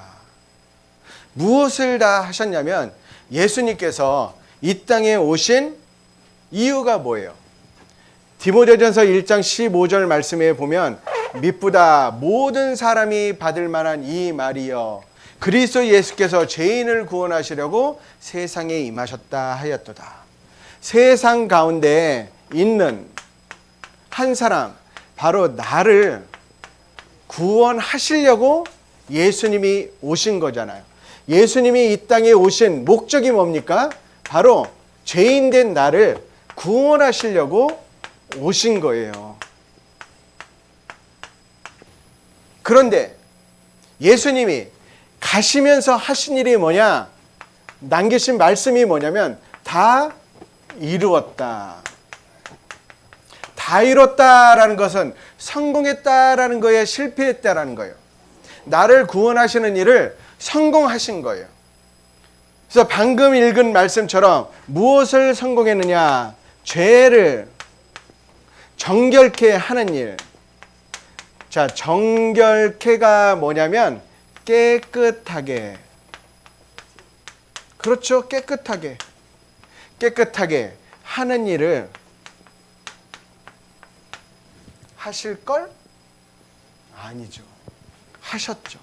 S1: 무엇을 다 하셨냐면 예수님께서 이 땅에 오신 이유가 뭐예요? 디모데전서 1장 15절 말씀에 보면 미쁘다 모든 사람이 받을 만한 이 말이여 그리스도 예수께서 죄인을 구원하시려고 세상에 임하셨다 하였도다. 세상 가운데 있는 한 사람, 바로 나를 구원하시려고 예수님이 오신 거잖아요. 예수님이 이 땅에 오신 목적이 뭡니까? 바로 죄인된 나를 구원하시려고 오신 거예요. 그런데 예수님이 가시면서 하신 일이 뭐냐? 남기신 말씀이 뭐냐면 다 이루었다. 다 이뤘다라는 것은 성공했다라는 거에 실패했다라는 거예요. 나를 구원하시는 일을 성공하신 거예요. 그래서 방금 읽은 말씀처럼 무엇을 성공했느냐? 죄를 정결케 하는 일, 자, 정결케가 뭐냐면 깨끗하게. 그렇죠. 깨끗하게 하는 일을 하실 걸? 아니죠. 하셨죠.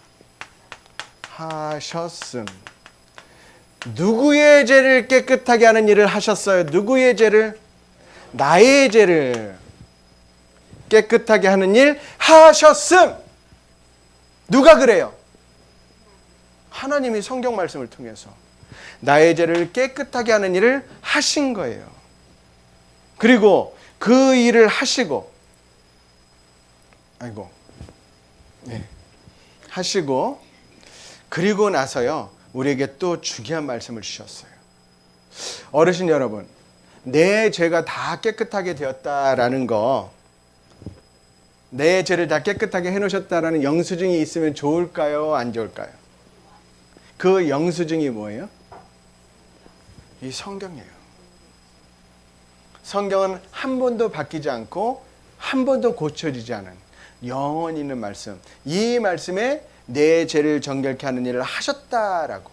S1: 하셨음. 누구의 죄를 깨끗하게 하는 일을 하셨어요? 누구의 죄를? 나의 죄를 깨끗하게 하는 일 하셨음. 누가 그래요? 하나님이 성경 말씀을 통해서 나의 죄를 깨끗하게 하는 일을 하신 거예요. 그리고 그 일을 하시고 하시고 그리고 나서요 우리에게 또 중요한 말씀을 주셨어요. 어르신 여러분, 내 죄가 다 깨끗하게 되었다라는 거, 내 죄를 다 깨끗하게 해놓으셨다라는 영수증이 있으면 좋을까요? 안 좋을까요? 그 영수증이 뭐예요? 이 성경이에요. 성경은 한 번도 바뀌지 않고 한 번도 고쳐지지 않은 영원히 있는 말씀. 이 말씀에 내 죄를 정결케 하는 일을 하셨다라고.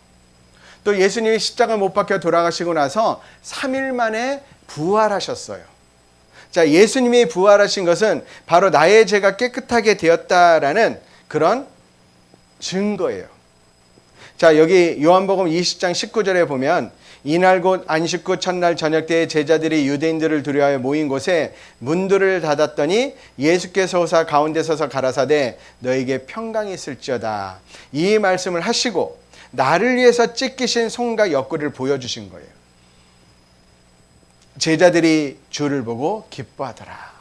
S1: 또 예수님이 십자가 못 박혀 돌아가시고 나서 3일 만에 부활하셨어요. 자, 예수님이 부활하신 것은 바로 나의 죄가 깨끗하게 되었다라는 그런 증거예요. 자, 여기 요한복음 20장 19절에 보면 이날 곧 안식 후 첫날 저녁 때에 제자들이 유대인들을 두려워하여 모인 곳에 문들을 닫았더니 예수께서 오사 가운데 서서 가라사대 너에게 평강이 있을지어다. 이 말씀을 하시고 나를 위해서 찢기신 손과 옆구리를 보여주신 거예요. 제자들이 주를 보고 기뻐하더라.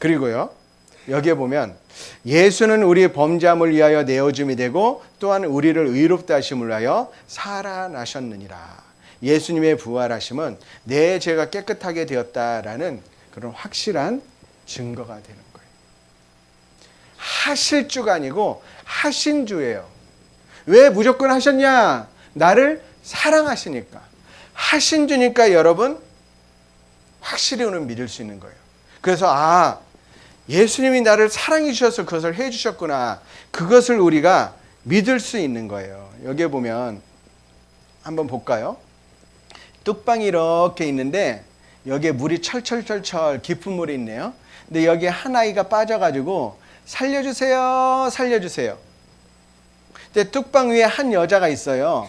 S1: 그리고요 여기에 보면 예수는 우리 범죄함을 위하여 내어줌이 되고 또한 우리를 의롭다 하심을 위하여 살아나셨느니라. 예수님의 부활하심은 내 죄가 깨끗하게 되었다라는 그런 확실한 증거가 되는 거예요. 하실 주가 아니고 하신 주예요. 왜 무조건 하셨냐? 나를 사랑하시니까. 하신 주니까 여러분 확실히 오늘 믿을 수 있는 거예요. 그래서 예수님이 나를 사랑해 주셔서 그것을 해 주셨구나. 그것을 우리가 믿을 수 있는 거예요. 여기에 보면 한번 볼까요? 뚝방이 이렇게 있는데 여기에 물이 철철철철 깊은 물이 있네요. 근데 여기에 한 아이가 빠져가지고 살려주세요, 살려주세요. 근데 뚝방 위에 한 여자가 있어요.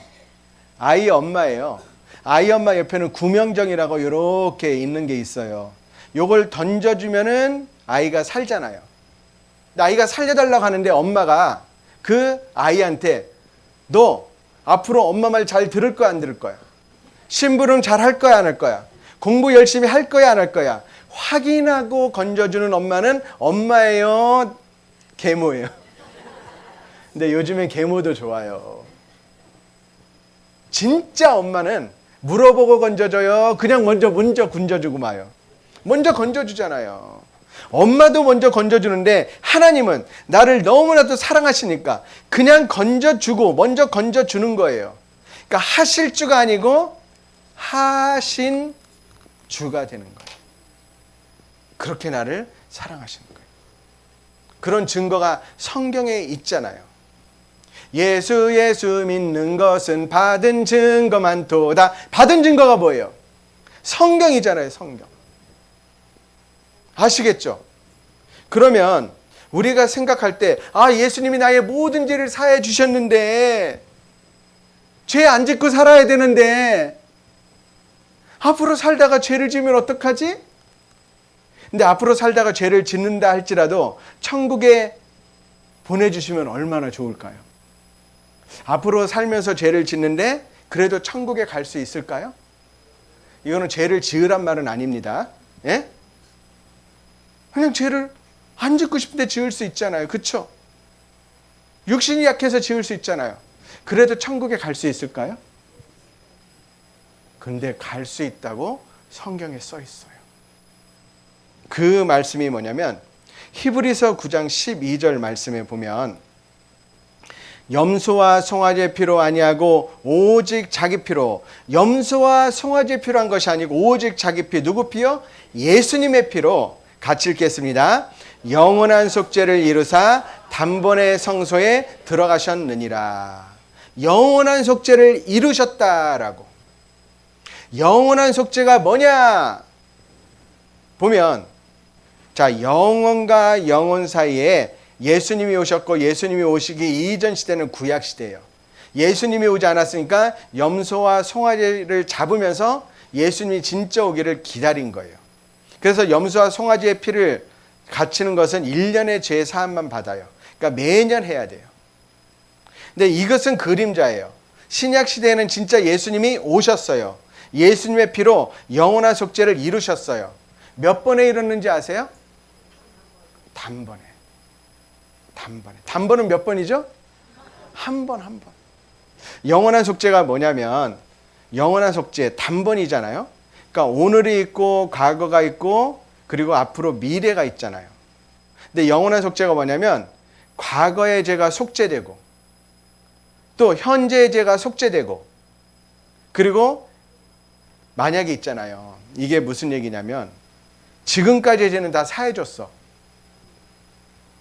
S1: 아이 엄마예요. 아이 엄마 옆에는 구명정이라고 이렇게 있는 게 있어요. 요걸 던져주면은 아이가 살잖아요. 근데 아이가 살려달라고 하는데 엄마가 그 아이한테 너 앞으로 엄마 말 잘 들을 거야 안 들을 거야? 심부름 잘 할 거야 안 할 거야? 공부 열심히 할 거야 안 할 거야? 확인하고 건져주는 엄마는 엄마예요? 계모예요? 근데 요즘엔 계모도 좋아요. 진짜 엄마는 물어보고 건져줘요? 그냥 먼저 건져주고 마요? 먼저 건져주잖아요. 엄마도 먼저 건져주는데 하나님은 나를 너무나도 사랑하시니까 그냥 건져주고 먼저 건져주는 거예요. 그러니까 하실 주가 아니고 하신 주가 되는 거예요. 그렇게 나를 사랑하시는 거예요. 그런 증거가 성경에 있잖아요. 예수 믿는 것은 받은 증거만 도다. 받은 증거가 뭐예요? 성경이잖아요. 성경. 아시겠죠? 그러면 우리가 생각할 때 예수님이 나의 모든 죄를 사해 주셨는데 죄 안 짓고 살아야 되는데 앞으로 살다가 죄를 지으면 어떡하지? 근데 앞으로 살다가 죄를 짓는다 할지라도 천국에 보내주시면 얼마나 좋을까요? 앞으로 살면서 죄를 짓는데 그래도 천국에 갈 수 있을까요? 이거는 죄를 지으란 말은 아닙니다. 예? 그냥 죄를 안 짓고 싶은데 지을 수 있잖아요. 그렇죠? 육신이 약해서 지을 수 있잖아요. 그래도 천국에 갈 수 있을까요? 근데 갈 수 있다고 성경에 써 있어요. 그 말씀이 뭐냐면 히브리서 9장 12절 말씀에 보면 염소와 송아지의 피로 아니하고 오직 자기 피로. 염소와 송아지의 피로 한 것이 아니고 오직 자기 피. 누구 피요? 예수님의 피로 같이 읽겠습니다. 영원한 속죄를 이루사 단번에 성소에 들어가셨느니라. 영원한 속죄를 이루셨다라고. 영원한 속죄가 뭐냐? 보면 자, 영혼과 영혼 사이에 예수님이 오셨고 예수님이 오시기 이전 시대는 구약 시대예요. 예수님이 오지 않았으니까 염소와 송아지를 잡으면서 예수님이 진짜 오기를 기다린 거예요. 그래서 염소와 송아지의 피를 갖추는 것은 1년의 죄 사함만 받아요. 그러니까 매년 해야 돼요. 근데 이것은 그림자예요. 신약 시대에는 진짜 예수님이 오셨어요. 예수님의 피로 영원한 속죄를 이루셨어요. 몇 번에 이뤘는지 아세요? 단번에. 단번은 몇 번이죠? 한 번. 영원한 속죄가 뭐냐면 영원한 속죄 단번이잖아요. 그러니까 오늘이 있고 과거가 있고 그리고 앞으로 미래가 있잖아요. 근데 영원한 속죄가 뭐냐면 과거의 죄가 속죄되고 또 현재의 죄가 속죄되고 그리고 만약에 있잖아요. 이게 무슨 얘기냐면 지금까지의 죄는 다 사해줬어.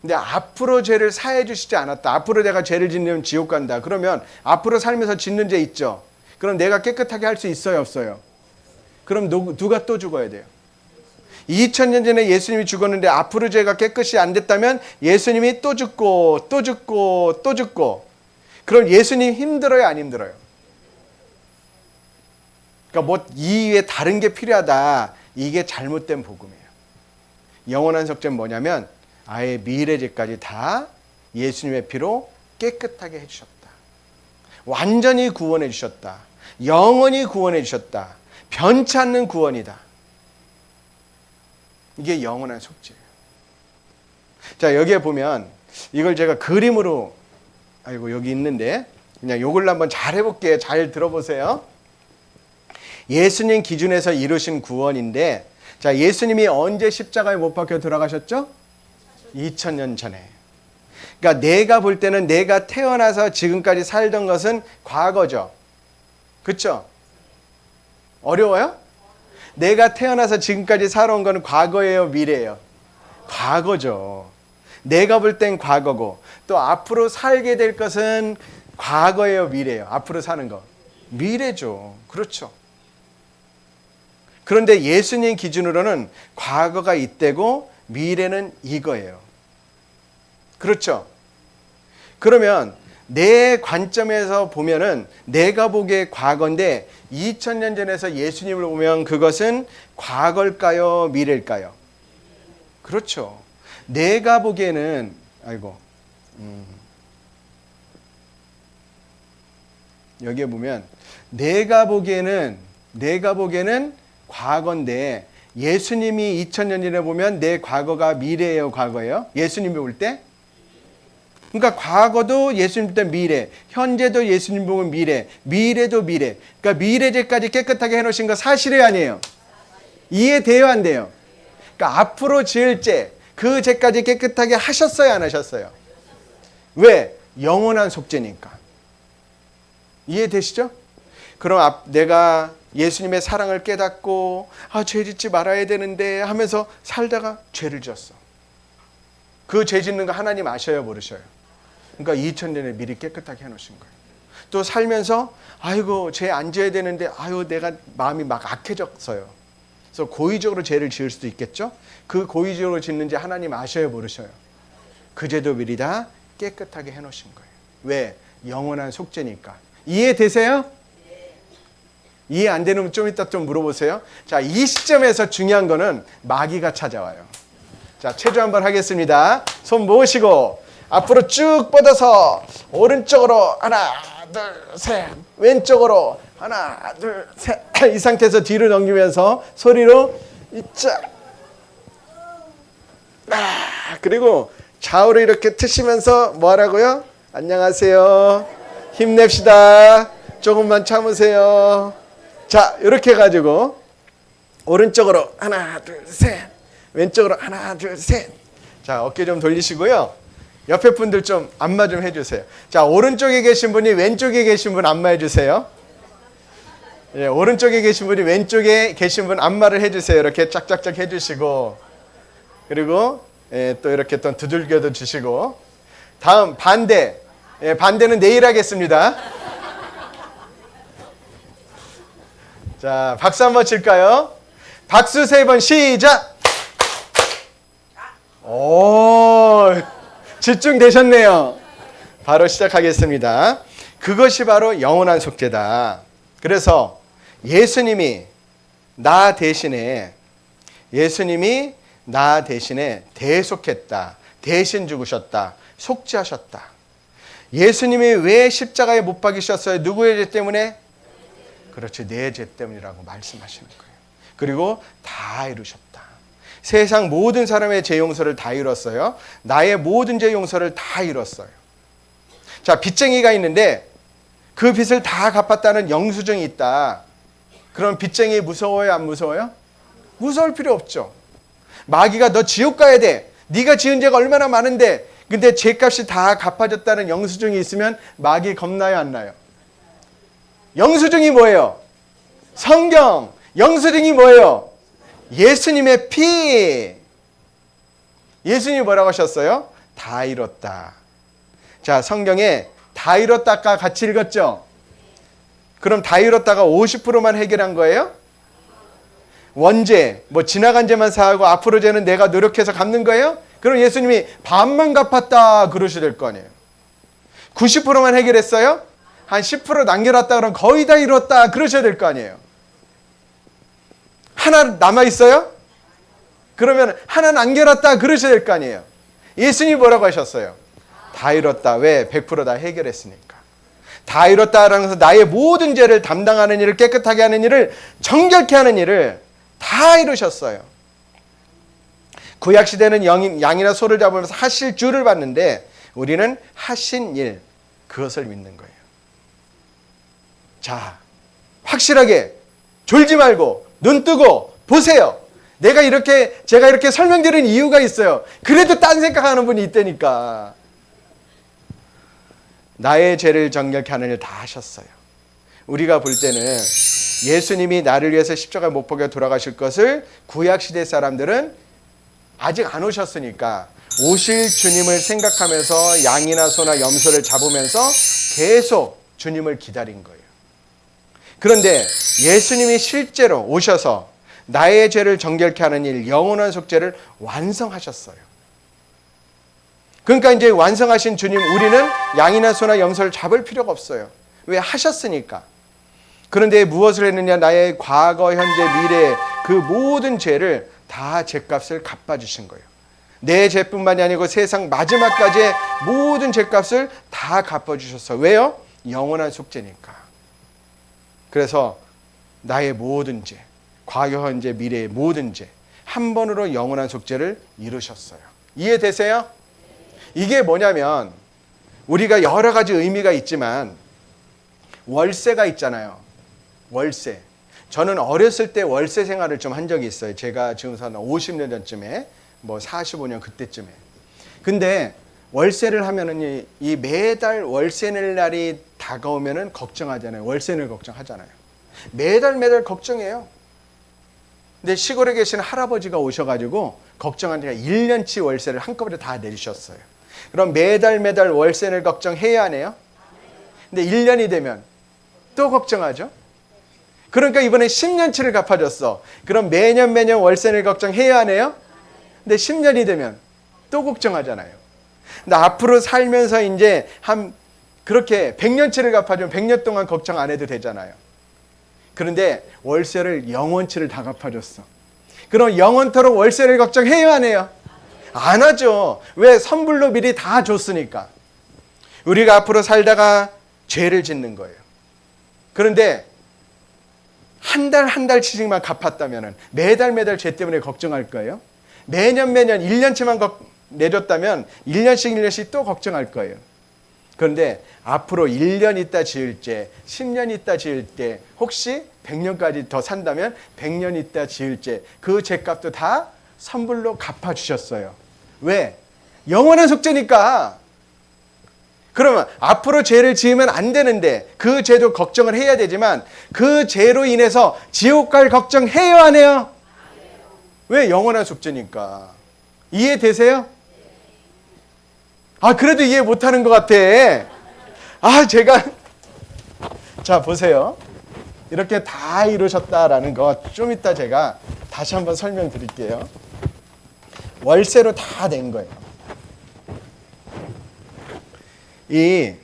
S1: 근데 앞으로 죄를 사해 주시지 않았다. 앞으로 내가 죄를 짓는 지옥 간다. 그러면 앞으로 살면서 짓는 죄 있죠. 그럼 내가 깨끗하게 할 수 있어요, 없어요? 그럼 누가 또 죽어야 돼요? 2000년 전에 예수님이 죽었는데 앞으로 죄가 깨끗이 안 됐다면 예수님이 또 죽고 또 죽고 또 죽고. 그럼 예수님 힘들어요, 안 힘들어요? 그러니까 뭐 이외에 다른 게 필요하다. 이게 잘못된 복음이에요. 영원한 속죄는 뭐냐면 아예 미래죄까지 다 예수님의 피로 깨끗하게 해주셨다. 완전히 구원해 주셨다. 영원히 구원해 주셨다. 변치 않는 구원이다. 이게 영원한 속죄예요. 자, 여기에 보면 이걸 제가 그림으로 여기 있는데 그냥 요걸로 한번 잘 해볼게요. 잘 들어보세요. 예수님 기준에서 이루신 구원인데 자, 예수님이 언제 십자가에 못 박혀 돌아가셨죠? 2000년 전에. 그러니까 내가 볼 때는 내가 태어나서 지금까지 살던 것은 과거죠. 그렇죠? 어려워요? 내가 태어나서 지금까지 살아온 건 과거예요, 미래예요? 과거죠. 내가 볼 땐 과거고 또 앞으로 살게 될 것은 과거예요, 미래예요? 앞으로 사는 거. 미래죠. 그렇죠. 그런데 예수님 기준으로는 과거가 이때고 미래는 이거예요. 그렇죠? 그러면 내 관점에서 보면은 내가 보기에 과거인데 2000년 전에서 예수님을 보면 그것은 과거일까요? 미래일까요? 그렇죠. 내가 보기에는 여기에 보면 내가 보기에는 과거인데 예수님이 2000년 전에 보면 내 과거가 미래예요, 과거예요? 예수님이 올 때? 그러니까 과거도 예수님 볼 때 미래, 현재도 예수님 보면 미래, 미래도 미래. 그러니까 미래죄까지 깨끗하게 해놓으신 거 사실이에요, 아니에요? 이해돼요, 안 돼요? 그러니까 앞으로 지을 죄, 그 죄까지 깨끗하게 하셨어요, 안 하셨어요? 왜? 영원한 속죄니까. 이해되시죠? 그럼 내가 예수님의 사랑을 깨닫고 죄 짓지 말아야 되는데 하면서 살다가 죄를 지었어. 그 죄 짓는 거 하나님 아셔요, 모르셔요? 그러니까 2000년에 미리 깨끗하게 해놓으신 거예요. 또 살면서 죄 안 지어야 되는데 내가 마음이 막 악해졌어요. 그래서 고의적으로 죄를 지을 수도 있겠죠? 그 고의적으로 짓는지 하나님 아셔요, 모르셔요? 그 죄도 미리 다 깨끗하게 해놓으신 거예요. 왜? 영원한 속죄니까. 이해되세요? 이해 안 되는 좀 이따 좀 물어보세요. 자, 이 시점에서 중요한 거는 마귀가 찾아와요. 자, 체조 한번 하겠습니다. 손 모으시고 앞으로 쭉 뻗어서 오른쪽으로 하나, 둘, 셋, 왼쪽으로 하나, 둘, 셋. 이 상태에서 뒤로 넘기면서 소리로 이짜. 그리고 좌우로 이렇게 트시면서 뭐 하라고요? 안녕하세요. 힘냅시다. 조금만 참으세요. 자, 이렇게 해가지고 오른쪽으로 하나, 둘, 셋. 왼쪽으로 하나, 둘, 셋. 자, 어깨 좀 돌리시고요. 옆에 분들 좀 안마 좀 해주세요. 자, 오른쪽에 계신 분이 왼쪽에 계신 분 안마해 주세요. 예, 오른쪽에 계신 분이 왼쪽에 계신 분 안마를 해주세요. 이렇게 짝짝짝 해주시고 그리고 또 이렇게 또 두들겨도 주시고. 다음 반대. 반대는 내일 하겠습니다. 자, 박수 한번 칠까요? 박수 3번 시작. 오, 집중되셨네요. 바로 시작하겠습니다. 그것이 바로 영원한 속죄다. 그래서 예수님이 나 대신에 대속했다. 대신 죽으셨다. 속죄하셨다. 예수님이 왜 십자가에 못 박이셨어요? 누구의 죄 때문에? 그렇죠. 내 죄 때문이라고 말씀하시는 거예요. 그리고 다 이루셨다. 세상 모든 사람의 죄 용서를 다 이뤘어요. 나의 모든 죄 용서를 다 이뤘어요. 자, 빚쟁이가 있는데 그 빚을 다 갚았다는 영수증이 있다. 그럼 빚쟁이 무서워요? 안 무서워요? 무서울 필요 없죠. 마귀가 너 지옥 가야 돼. 네가 지은 죄가 얼마나 많은데 근데 죄값이 다 갚아졌다는 영수증이 있으면 마귀 겁나요? 안 나요? 영수증이 뭐예요? 성경. 영수증이 뭐예요? 예수님의 피. 예수님이 뭐라고 하셨어요? 다 이뤘다. 자, 성경에 다 이뤘다가 같이 읽었죠? 그럼 다 이뤘다가 50%만 해결한 거예요? 원죄, 뭐 지나간 죄만 사하고 앞으로 죄는 내가 노력해서 갚는 거예요? 그럼 예수님이 반만 갚았다 그러셔야 될 거 아니에요. 90%만 해결했어요? 한 10% 남겨놨다 그러면 거의 다 이뤘다 그러셔야 될 거 아니에요. 하나 남아있어요? 그러면 하나 남겨놨다 그러셔야 될 거 아니에요. 예수님이 뭐라고 하셨어요? 다 이뤘다. 왜? 100% 다 해결했으니까. 다 이뤘다라면서 나의 모든 죄를 담당하는 일을, 깨끗하게 하는 일을, 정결케 하는 일을 다 이루셨어요. 구약시대는 양이나 소를 잡으면서 하실 줄을 봤는데 우리는 하신 일, 그것을 믿는 거예요. 자, 확실하게 졸지 말고 눈 뜨고 보세요. 제가 이렇게 설명드리는 이유가 있어요. 그래도 딴 생각하는 분이 있다니까. 나의 죄를 정결케 하는 일 다 하셨어요. 우리가 볼 때는 예수님이 나를 위해서 십자가에 못 박혀 돌아가실 것을 구약시대 사람들은 아직 안 오셨으니까 오실 주님을 생각하면서 양이나 소나 염소를 잡으면서 계속 주님을 기다린 거예요. 그런데 예수님이 실제로 오셔서 나의 죄를 정결케 하는 일, 영원한 속죄를 완성하셨어요. 그러니까 이제 완성하신 주님, 우리는 양이나 소나 염소를 잡을 필요가 없어요. 왜? 하셨으니까. 그런데 무엇을 했느냐? 나의 과거, 현재, 미래 그 모든 죄를 다 죄값을 갚아주신 거예요. 내 죄뿐만이 아니고 세상 마지막까지의 모든 죄값을 다 갚아주셨어요. 왜요? 영원한 속죄니까. 그래서 나의 모든 죄, 과거, 현재, 미래의 모든 죄 한 번으로 영원한 속죄를 이루셨어요. 이해되세요? 이게 뭐냐면 우리가 여러 가지 의미가 있지만 월세가 있잖아요. 월세. 저는 어렸을 때 월세 생활을 좀 한 적이 있어요. 제가 지금 사는 50년 전쯤에, 뭐 45년 그때쯤에. 근데 월세를 하면은 이 매달 월세 낼 날이 다가오면은 걱정하잖아요. 월세 낼 걱정하잖아요. 매달 걱정해요. 근데 시골에 계신 할아버지가 오셔가지고 걱정하니까 1년치 월세를 한꺼번에 다 내주셨어요. 그럼 매달 월세 낼 걱정해야 하네요. 근데 1년이 되면 또 걱정하죠. 그러니까 이번에 10년치를 갚아줬어. 그럼 매년 월세 낼 걱정해야 하네요. 근데 10년이 되면 또 걱정하잖아요. 근데 앞으로 살면서 이제 그렇게 100년치를 갚아주면 100년 동안 걱정 안 해도 되잖아요. 그런데 월세를 영원치를 다 갚아줬어. 그럼 영원토록 월세를 걱정해야 하네요. 안 하죠. 왜? 선불로 미리 다 줬으니까. 우리가 앞으로 살다가 죄를 짓는 거예요. 그런데 한 달치씩만 갚았다면 매달 죄 때문에 걱정할 거예요. 매년 1년치만 내줬다면 1년씩 또 걱정할 거예요. 그런데 앞으로 1년 있다 지을 죄, 10년 있다 지을 때, 혹시 100년까지 더 산다면 100년 있다 지을 죄, 그 죄값도 다 선불로 갚아주셨어요. 왜? 영원한 속죄니까. 그러면 앞으로 죄를 지으면 안 되는데 그 죄도 걱정을 해야 되지만 그 죄로 인해서 지옥 갈 걱정해요 안 해요? 왜? 영원한 속죄니까. 이해되세요? 그래도 이해 못하는 것 같아. 제가 자 보세요. 이렇게 다 이루셨다라는 거 좀 이따 제가 다시 한번 설명드릴게요. 월세로 다 낸 거예요. 이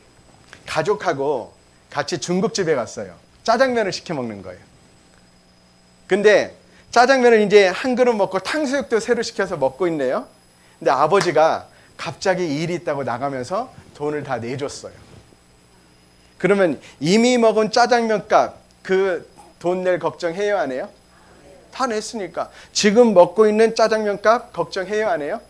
S1: 가족하고 같이 중국집에 갔어요. 짜장면을 시켜 먹는 거예요. 근데 짜장면을 이제 한 그릇 먹고 탕수육도 새로 시켜서 먹고 있네요. 근데 아버지가 갑자기 일이 있다고 나가면서 돈을 다 내줬어요. 그러면 이미 먹은 짜장면 값 그 돈 낼 걱정해요 안 해요? 다 냈으니까. 지금 먹고 있는 짜장면 값 걱정해요 안 해요?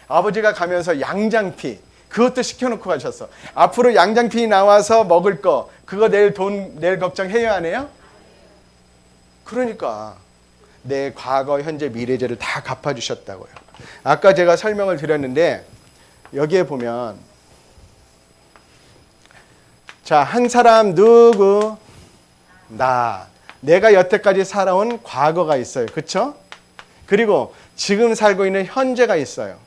S1: 아버지가 가면서 양장피 그것도 시켜놓고 가셨어. 앞으로 양장피 나와서 먹을 거 그거 돈 낼 걱정해요 안 해요? 그러니까 내 과거 현재 미래죄를 다 갚아주셨다고요. 아까 제가 설명을 드렸는데 여기에 보면 자, 한 사람 누구? 내가 여태까지 살아온 과거가 있어요. 그렇죠? 그리고 지금 살고 있는 현재가 있어요.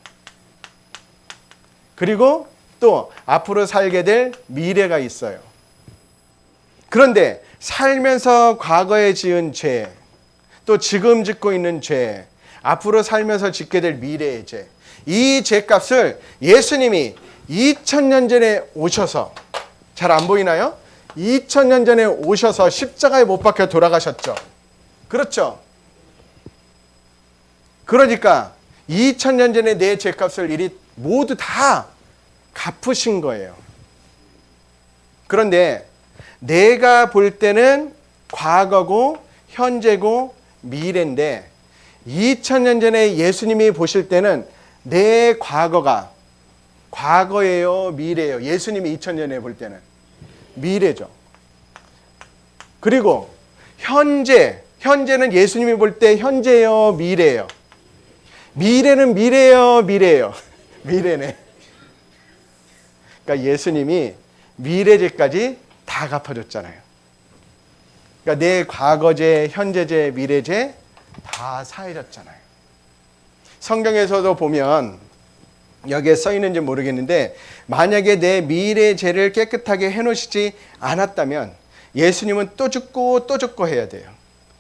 S1: 그리고 또 앞으로 살게 될 미래가 있어요. 그런데 살면서 과거에 지은 죄, 또 지금 짓고 있는 죄, 앞으로 살면서 짓게 될 미래의 죄, 이 죄값을 예수님이 2000년 전에 오셔서, 잘 안 보이나요? 2000년 전에 오셔서 십자가에 못 박혀 돌아가셨죠. 그렇죠? 그러니까 2000년 전에 내 죄값을 이리 모두 다 갚으신 거예요. 그런데 내가 볼 때는 과거고 현재고 미래인데 2000년 전에 예수님이 보실 때는 내 과거가 과거예요, 미래예요? 예수님이 2000년에 볼 때는 미래죠. 그리고 현재는 예수님이 볼 때 현재예요, 미래예요? 미래는 미래예요, 미래예요? 미래네. 그러니까 예수님이 미래죄까지 다 갚아줬잖아요. 그러니까 내 과거죄, 현재죄, 미래죄 다 사해졌잖아요. 성경에서도 보면 여기에 써 있는지 모르겠는데 만약에 내 미래 죄를 깨끗하게 해놓으시지 않았다면 예수님은 또 죽고 또 죽고 해야 돼요.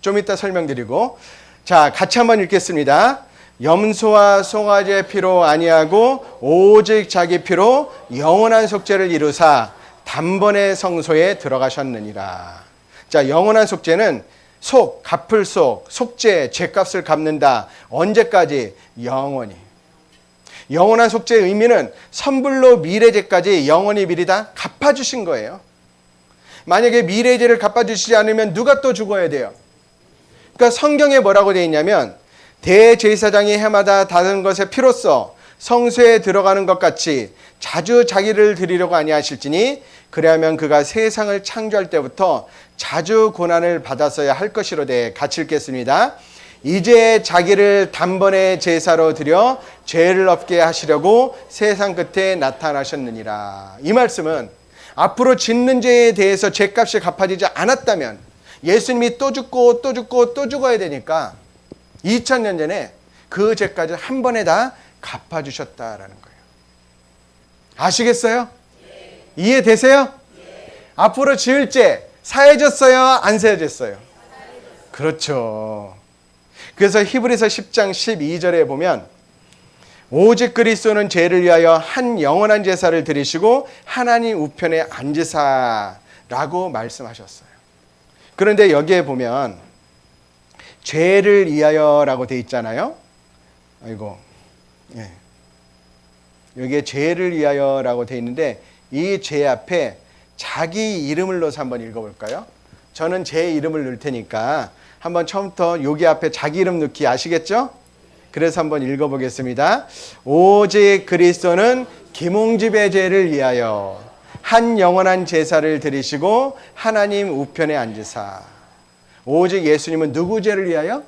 S1: 좀 이따 설명드리고, 자 같이 한번 읽겠습니다. 염소와 송아지의 피로 아니하고 오직 자기 피로 영원한 속죄를 이루사 단번에 성소에 들어가셨느니라. 자, 영원한 속죄는 갚을 속죄, 죄값을 갚는다. 언제까지? 영원히. 영원한 속죄의 의미는 선불로 미래죄까지 영원히 미리 다 갚아주신 거예요. 만약에 미래죄를 갚아주시지 않으면 누가 또 죽어야 돼요? 그러니까 성경에 뭐라고 되어 있냐면 대제사장이 해마다 다른 것의 피로써 성소에 들어가는 것 같이 자주 자기를 드리려고 아니하실지니 그래야면 그가 세상을 창조할 때부터 자주 고난을 받았어야 할 것이로되. 같이 읽겠습니다. 이제 자기를 단번에 제사로 드려 죄를 없게 하시려고 세상 끝에 나타나셨느니라. 이 말씀은 앞으로 짓는 죄에 대해서 죄값이 갚아지지 않았다면 예수님이 또 죽고 또 죽고 또 죽어야 되니까 2000년 전에 그 죄까지 한 번에 다 갚아주셨다라는 거예요. 아시겠어요? 네. 이해되세요? 네. 앞으로 지을 죄 사해졌어요? 안 사해졌어요? 그렇죠. 그래서 히브리서 10장 12절에 보면 오직 그리스도는 죄를 위하여 한 영원한 제사를 드리시고 하나님 우편에 앉으사라고 말씀하셨어요. 그런데 여기에 보면 죄를 위하여라고 돼 있잖아요. 여기에 죄를 위하여라고 돼 있는데 이 죄 앞에 자기 이름을 넣어서 한번 읽어볼까요? 저는 제 이름을 넣을 테니까 한번 처음부터 여기 앞에 자기 이름 넣기 아시겠죠? 그래서 한번 읽어보겠습니다. 오직 그리스도는 김홍집의 죄를 위하여 한 영원한 제사를 드리시고 하나님 우편에 앉으사. 오직 예수님은 누구 죄를 위하여?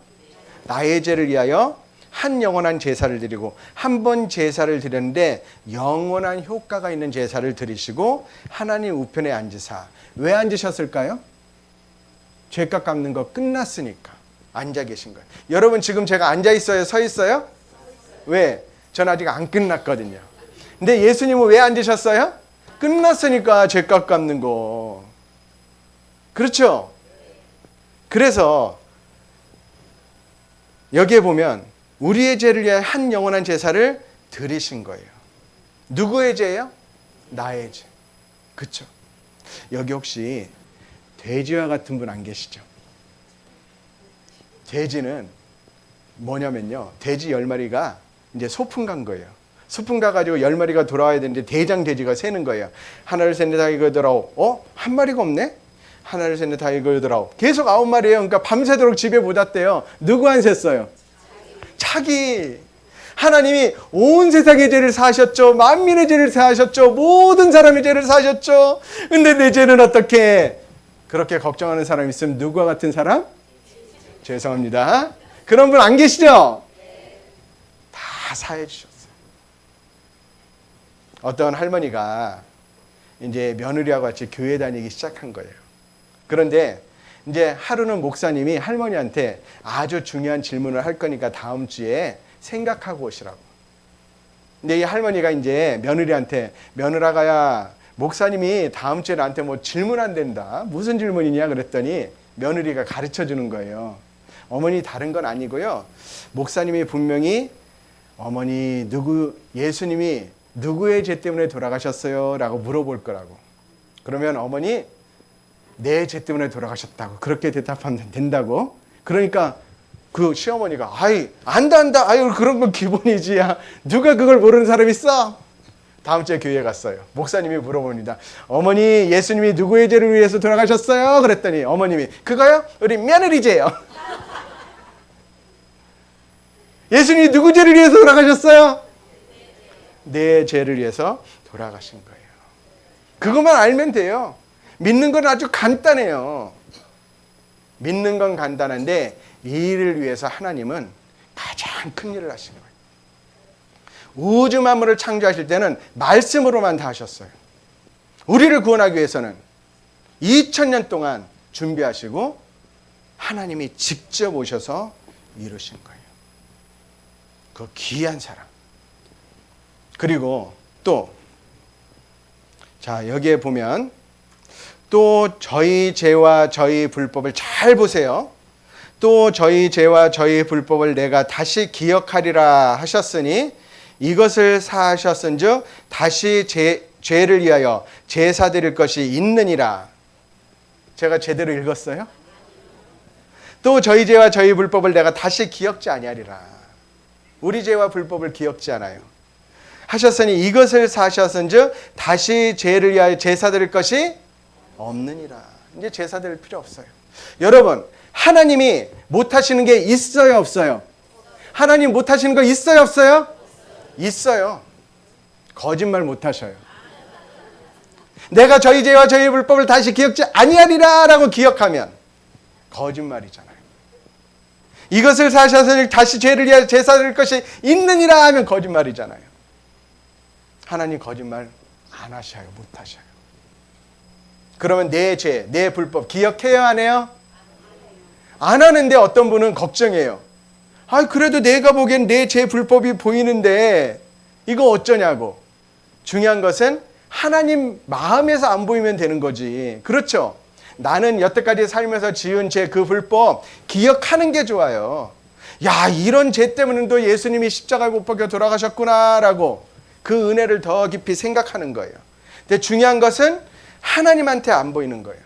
S1: 나의 죄를 위하여 한 영원한 제사를 드리고, 한 번 제사를 드렸는데 영원한 효과가 있는 제사를 드리시고 하나님 우편에 앉으사. 왜 앉으셨을까요? 죄값 갚는 거 끝났으니까 앉아 계신 거예요. 여러분 지금 제가 앉아 있어요? 서 있어요? 왜? 전 아직 안 끝났거든요. 근데 예수님은 왜 앉으셨어요? 끝났으니까 죄값 갚는 거. 그렇죠? 그래서 여기에 보면 우리의 죄를 위해 한 영원한 제사를 드리신 거예요. 누구의 죄예요? 나의 죄. 그렇죠? 여기 혹시 돼지와 같은 분 안 계시죠? 돼지는 뭐냐면요, 돼지 10마리가 이제 소풍 간 거예요. 소풍 가가지고 10마리가 돌아와야 되는데 대장 돼지가 세는 거예요. 하나 둘 셋 넷 다 이거 돌아오. 한 마리가 없네? 하나 둘 셋 넷 다 이거 돌아오. 계속 9마리예요. 그러니까 밤새도록 집에 못 왔대요. 누구 안 셌어요? 자기. 하나님이 온 세상의 죄를 사하셨죠. 만민의 죄를 사하셨죠. 모든 사람의 죄를 사하셨죠. 근데 내 죄는 어떻게? 그렇게 걱정하는 사람 있으면 누구와 같은 사람? 죄송합니다. 그런 분 안 계시죠? 다 사해 주셨어요. 어떤 할머니가 이제 며느리하고 같이 교회 다니기 시작한 거예요. 그런데 이제 하루는 목사님이 할머니한테 아주 중요한 질문을 할 거니까 다음 주에 생각하고 오시라고. 근데 이 할머니가 이제 며느리한테, 며느라가야 목사님이 다음 주에 나한테 뭐 질문한댄다. 무슨 질문이냐 그랬더니 며느리가 가르쳐 주는 거예요. 어머니, 다른 건 아니고요. 목사님이 분명히 어머니, 예수님이 누구의 죄 때문에 돌아가셨어요? 라고 물어볼 거라고. 그러면 어머니, 내 죄 때문에 돌아가셨다고 그렇게 대답하면 된다고. 그러니까 그 시어머니가 안다. 아유, 그런 건 기본이지. 야, 누가 그걸 모르는 사람이 있어? 다음 주에 교회에 갔어요. 목사님이 물어봅니다. 어머니, 예수님이 누구의 죄를 위해서 돌아가셨어요? 그랬더니 어머님이, 그거요? 우리 며느리 죄요. 예수님이 누구 죄를 위해서 돌아가셨어요? 내 죄를 위해서 돌아가신 거예요. 그것만 알면 돼요. 믿는 건 아주 간단해요. 믿는 건 간단한데 이 일을 위해서 하나님은 가장 큰 일을 하신 거예요. 우주 만물을 창조하실 때는 말씀으로만 다 하셨어요. 우리를 구원하기 위해서는 2000년 동안 준비하시고 하나님이 직접 오셔서 이루신 거예요. 그 귀한 사랑. 그리고 또, 자, 여기에 보면 또 저희 죄와 저희 불법을 잘 보세요. 또 저희 죄와 저희 불법을 내가 다시 기억하리라 하셨으니 이것을 사하셨은즉 다시 죄를 위하여 제사 드릴 것이 있느니라. 제가 제대로 읽었어요? 또 저희 죄와 저희 불법을 내가 다시 기억지 아니하리라. 우리 죄와 불법을 기억지 않아요. 하셨으니 이것을 사하셨은즉 다시 죄를 위하여 제사 드릴 것이 없느니라. 이제 제사 드릴 필요 없어요. 여러분, 하나님이 못하시는 게 있어요, 없어요? 하나님 못하시는 거 있어요, 없어요? 있어요. 거짓말 못하셔요. 내가 저희 죄와 저희 불법을 다시 기억지 아니하리라 라고 기억하면 거짓말이잖아요. 이것을 사셔서 다시 죄를 위하여 제사 드릴 것이 있느니라 하면 거짓말이잖아요. 하나님 거짓말 안 하셔요, 못 하셔요. 그러면 내 죄, 내 불법 기억해요, 안 해요? 안 하는데 어떤 분은 걱정해요. 그래도 내가 보기엔 내 죄 불법이 보이는데 이거 어쩌냐고. 중요한 것은 하나님 마음에서 안 보이면 되는 거지. 그렇죠? 나는 여태까지 살면서 지은 죄 그 불법 기억하는 게 좋아요. 야, 이런 죄 때문에도 예수님이 십자가에 못 박혀 돌아가셨구나라고 그 은혜를 더 깊이 생각하는 거예요. 근데 중요한 것은 하나님한테 안 보이는 거예요.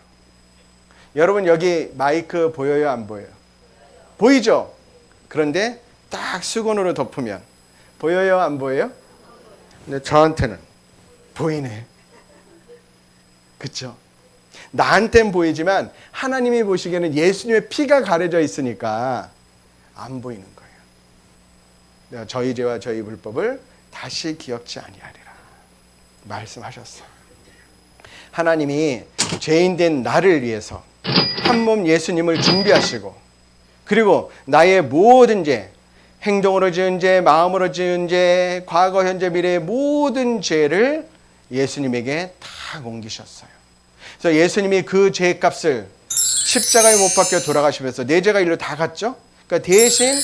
S1: 여러분, 여기 마이크 보여요, 안 보여요? 보이죠? 그런데 딱 수건으로 덮으면 보여요, 안 보여요? 근데 저한테는 보이네. 그렇죠? 나한텐 보이지만 하나님이 보시기에는 예수님의 피가 가려져 있으니까 안 보이는 거예요. 내가 저희 죄와 저희 불법을 다시 기억지 아니하리라 말씀하셨어요. 하나님이 죄인된 나를 위해서 한 몸 예수님을 준비하시고, 그리고 나의 모든 죄, 행동으로 지은 죄, 마음으로 지은 죄, 과거, 현재, 미래의 모든 죄를 예수님에게 다 옮기셨어요. 그래서 예수님이 그 죄값을 십자가에 못 박혀 돌아가시면서 내 죄가 일로 다 갔죠? 그러니까 대신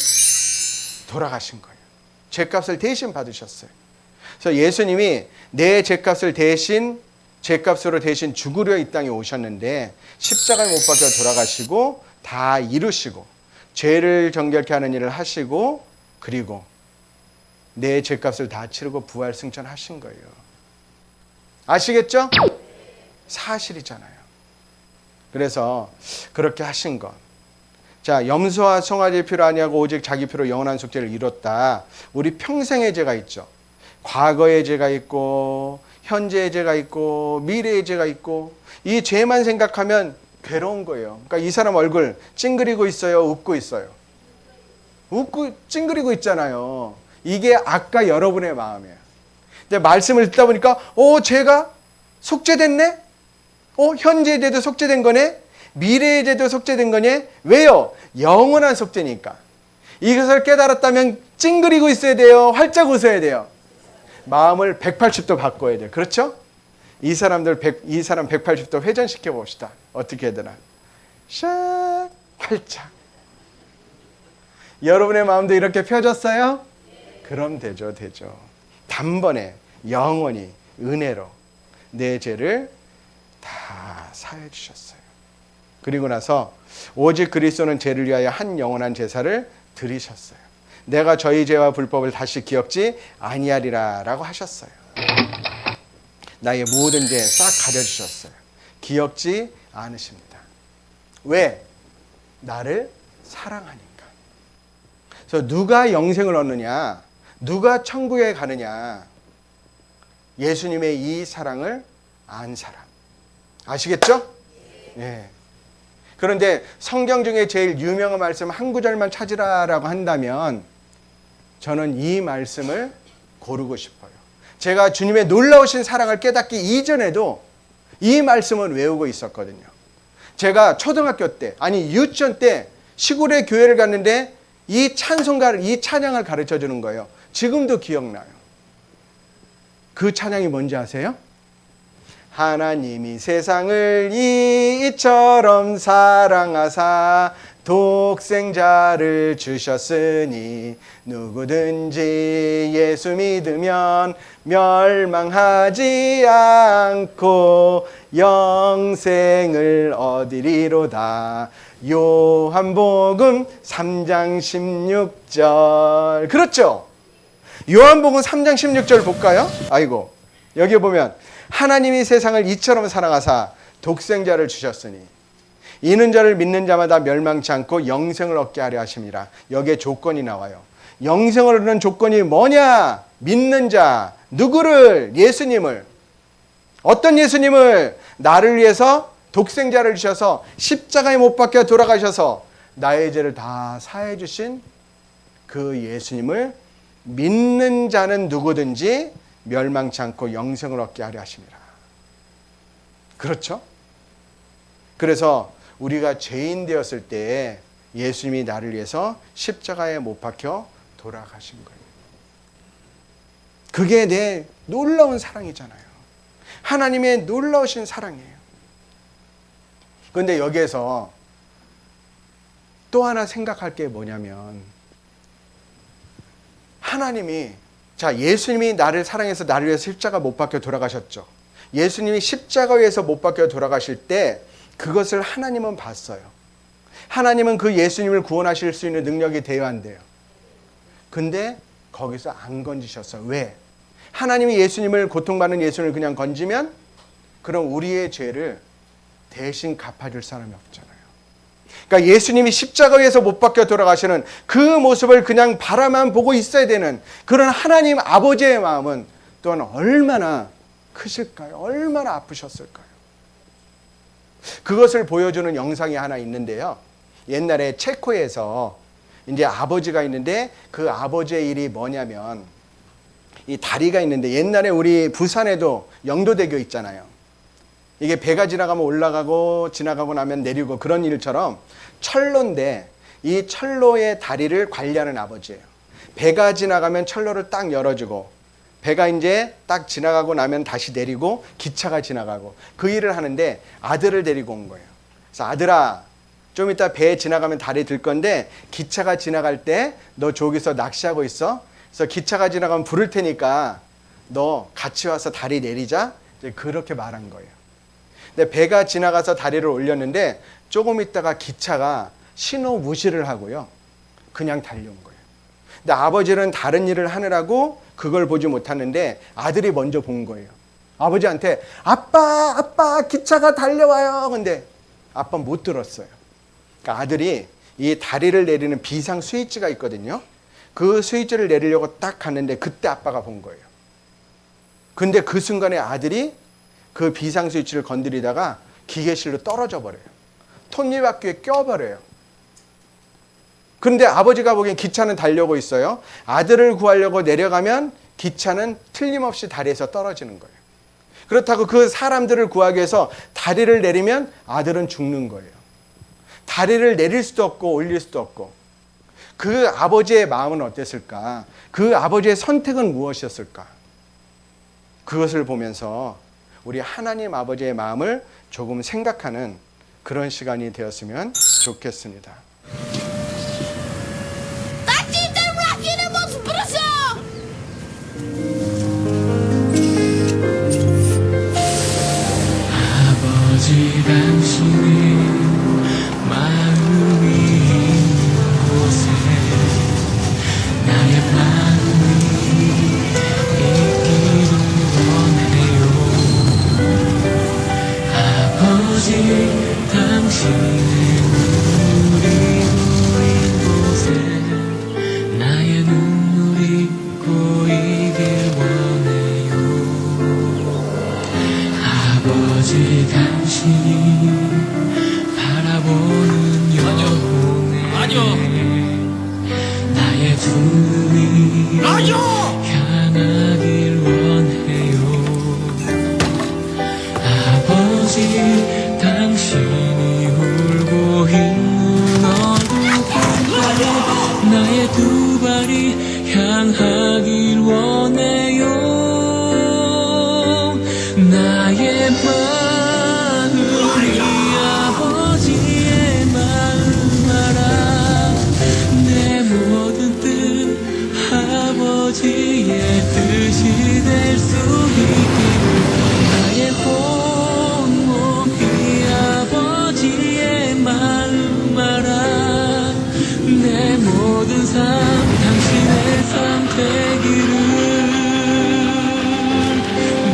S1: 돌아가신 거예요. 죄값을 대신 받으셨어요. 그래서 예수님이 내 죄값을 대신 죄값으로 대신 죽으려 이 땅에 오셨는데 십자가에 못 박혀 돌아가시고 다 이루시고 죄를 정결케 하는 일을 하시고 그리고 내 죄값을 다 치르고 부활 승천하신 거예요. 아시겠죠? 사실이잖아요. 그래서 그렇게 하신 것. 자, 염소와 송아지의 피로 아니하고 오직 자기 피로 영원한 속죄를 이뤘다. 우리 평생의 죄가 있죠. 과거의 죄가 있고 현재의 죄가 있고 미래의 죄가 있고 이 죄만 생각하면 괴로운 거예요. 그러니까 이 사람 얼굴 찡그리고 있어요? 웃고 있어요? 웃고 찡그리고 있잖아요. 이게 아까 여러분의 마음이에요. 근데 말씀을 듣다 보니까 죄가 속죄됐네? 현재의 죄도 속죄된 거네? 미래의 죄도 속죄된 거네? 왜요? 영원한 속죄니까. 이것을 깨달았다면 찡그리고 있어야 돼요? 활짝 웃어야 돼요? 마음을 180도 바꿔야 돼요. 그렇죠? 이 사람 180도 회전시켜 봅시다. 어떻게 해야 되나? 샥 활짝. 여러분의 마음도 이렇게 펴졌어요? 그럼 되죠. 단번에 영원히 은혜로 내 죄를 다 사해 주셨어요. 그리고 나서 오직 그리스도는 죄를 위하여 한 영원한 제사를 드리셨어요. 내가 저희 죄와 불법을 다시 기억지 아니하리라 라고 하셨어요. 나의 모든 죄 싹 가려주셨어요. 기억지 않으십니다. 왜? 나를 사랑하니까. 그래서 누가 영생을 얻느냐, 누가 천국에 가느냐, 예수님의 이 사랑을 안 사람. 아시겠죠? 예. 그런데 성경 중에 제일 유명한 말씀 한 구절만 찾으라라고 한다면 저는 이 말씀을 고르고 싶어요. 제가 주님의 놀라우신 사랑을 깨닫기 이전에도 이 말씀을 외우고 있었거든요. 제가 초등학교 때, 아니 유치원 때 시골에 교회를 갔는데 이 찬송가를, 이 찬양을 가르쳐 주는 거예요. 지금도 기억나요. 그 찬양이 뭔지 아세요? 하나님이 세상을 이처럼 사랑하사 독생자를 주셨으니 누구든지 예수 믿으면 멸망하지 않고 영생을 얻으리로다. 요한복음 3장 16절. 그렇죠? 요한복음 3장 16절 볼까요? 아이고, 여기 보면 하나님이 세상을 이처럼 사랑하사 독생자를 주셨으니 이는 저를 믿는 자마다 멸망치 않고 영생을 얻게 하려 하심이라. 여기에 조건이 나와요. 영생을 얻는 조건이 뭐냐? 믿는 자. 누구를? 예수님을. 어떤 예수님을? 나를 위해서 독생자를 주셔서 십자가에 못 박혀 돌아가셔서 나의 죄를 다 사해 주신 그 예수님을 믿는 자는 누구든지 멸망치 않고 영생을 얻게 하려 하심이라. 그렇죠? 그래서 우리가 죄인 되었을 때 예수님이 나를 위해서 십자가에 못 박혀 돌아가신 거예요. 그게 내 놀라운 사랑이잖아요. 하나님의 놀라우신 사랑이에요. 그런데 여기에서 또 하나 생각할 게 뭐냐면 하나님이, 자, 예수님이 나를 사랑해서 나를 위해서 십자가 못 박혀 돌아가셨죠. 예수님이 십자가에서 못 박혀 돌아가실 때 그것을 하나님은 봤어요. 하나님은 그 예수님을 구원하실 수 있는 능력이 대요한대요. 근데 거기서 안 건지셨어요. 왜? 하나님이 예수님을, 고통받는 예수님을 그냥 건지면 그럼 우리의 죄를 대신 갚아줄 사람이 없잖아요. 그러니까 예수님이 십자가에서 못 박혀 돌아가시는 그 모습을 그냥 바라만 보고 있어야 되는 그런 하나님 아버지의 마음은 또한 얼마나 크실까요? 얼마나 아프셨을까요? 그것을 보여주는 영상이 하나 있는데요. 옛날에 체코에서 이제 아버지가 있는데 그 아버지의 일이 뭐냐면 이 다리가 있는데 옛날에 우리 부산에도 영도대교 있잖아요. 이게 배가 지나가면 올라가고 지나가고 나면 내리고 그런 일처럼 철로인데 이 철로의 다리를 관리하는 아버지예요. 배가 지나가면 철로를 딱 열어주고 배가 이제 딱 지나가고 나면 다시 내리고 기차가 지나가고 그 일을 하는데 아들을 데리고 온 거예요. 그래서 아들아, 좀 이따 배 지나가면 다리 들 건데 기차가 지나갈 때 너 저기서 낚시하고 있어. 그래서 기차가 지나가면 부를 테니까 너 같이 와서 다리 내리자. 이제 그렇게 말한 거예요. 근데 배가 지나가서 다리를 올렸는데 조금 있다가 기차가 신호 무시를 하고요. 그냥 달려온 거예요. 근데 아버지는 다른 일을 하느라고 그걸 보지 못하는데 아들이 먼저 본 거예요. 아버지한테 아빠 기차가 달려와요. 근데 아빠 못 들었어요. 그러니까 아들이 이 다리를 내리는 비상 스위치가 있거든요. 그 스위치를 내리려고 딱 갔는데 그때 아빠가 본 거예요. 근데 그 순간에 아들이 그 비상 스위치를 건드리다가 기계실로 떨어져 버려요. 톱니바퀴에 껴버려요. 그런데 아버지가 보기엔 기차는 달려오고 있어요. 아들을 구하려고 내려가면 기차는 틀림없이 다리에서 떨어지는 거예요. 그렇다고 그 사람들을 구하기 위해서 다리를 내리면 아들은 죽는 거예요. 다리를 내릴 수도 없고 올릴 수도 없고. 그 아버지의 마음은 어땠을까? 그 아버지의 선택은 무엇이었을까? 그것을 보면서 우리 하나님 아버지의 마음을 조금 생각하는 그런 시간이 되었으면 좋겠습니다.
S2: 아버지 당신의 마음이 있는 곳에 나의 마음이 있기를 원해요. 아버지 당신의 눈물이 고인 곳에 나의 눈물이 고이길 원해요. 아버지 당신이 바라보는 영혼에 나의 두 눈이 향하길 원해요. 아버지 당신이 울고 있는 어둠 나의 두 발이 향하길 원해요. 나의 마음이 아버지의 마음 알아. 내 모든 뜻 아버지의 뜻이 될 수 있기를. 나의 온몸이 아버지의 마음 알아. 내 모든 삶 당신의 삶 되기를.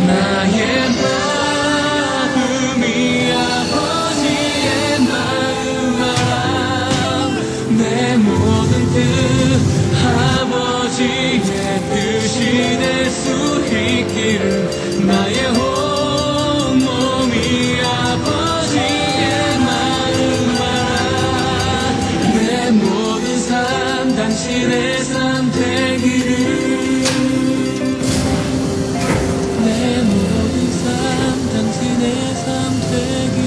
S2: 나의 마음이 아버지의 마음 알아. 내 모든 뜻 아버지의 뜻이 될 수 있기를. 나의 온몸이 아버지의 마음 알아. 내 모든 삶 당신의 삶 되기를. 내 모든 삶 당신의 삶 되기를.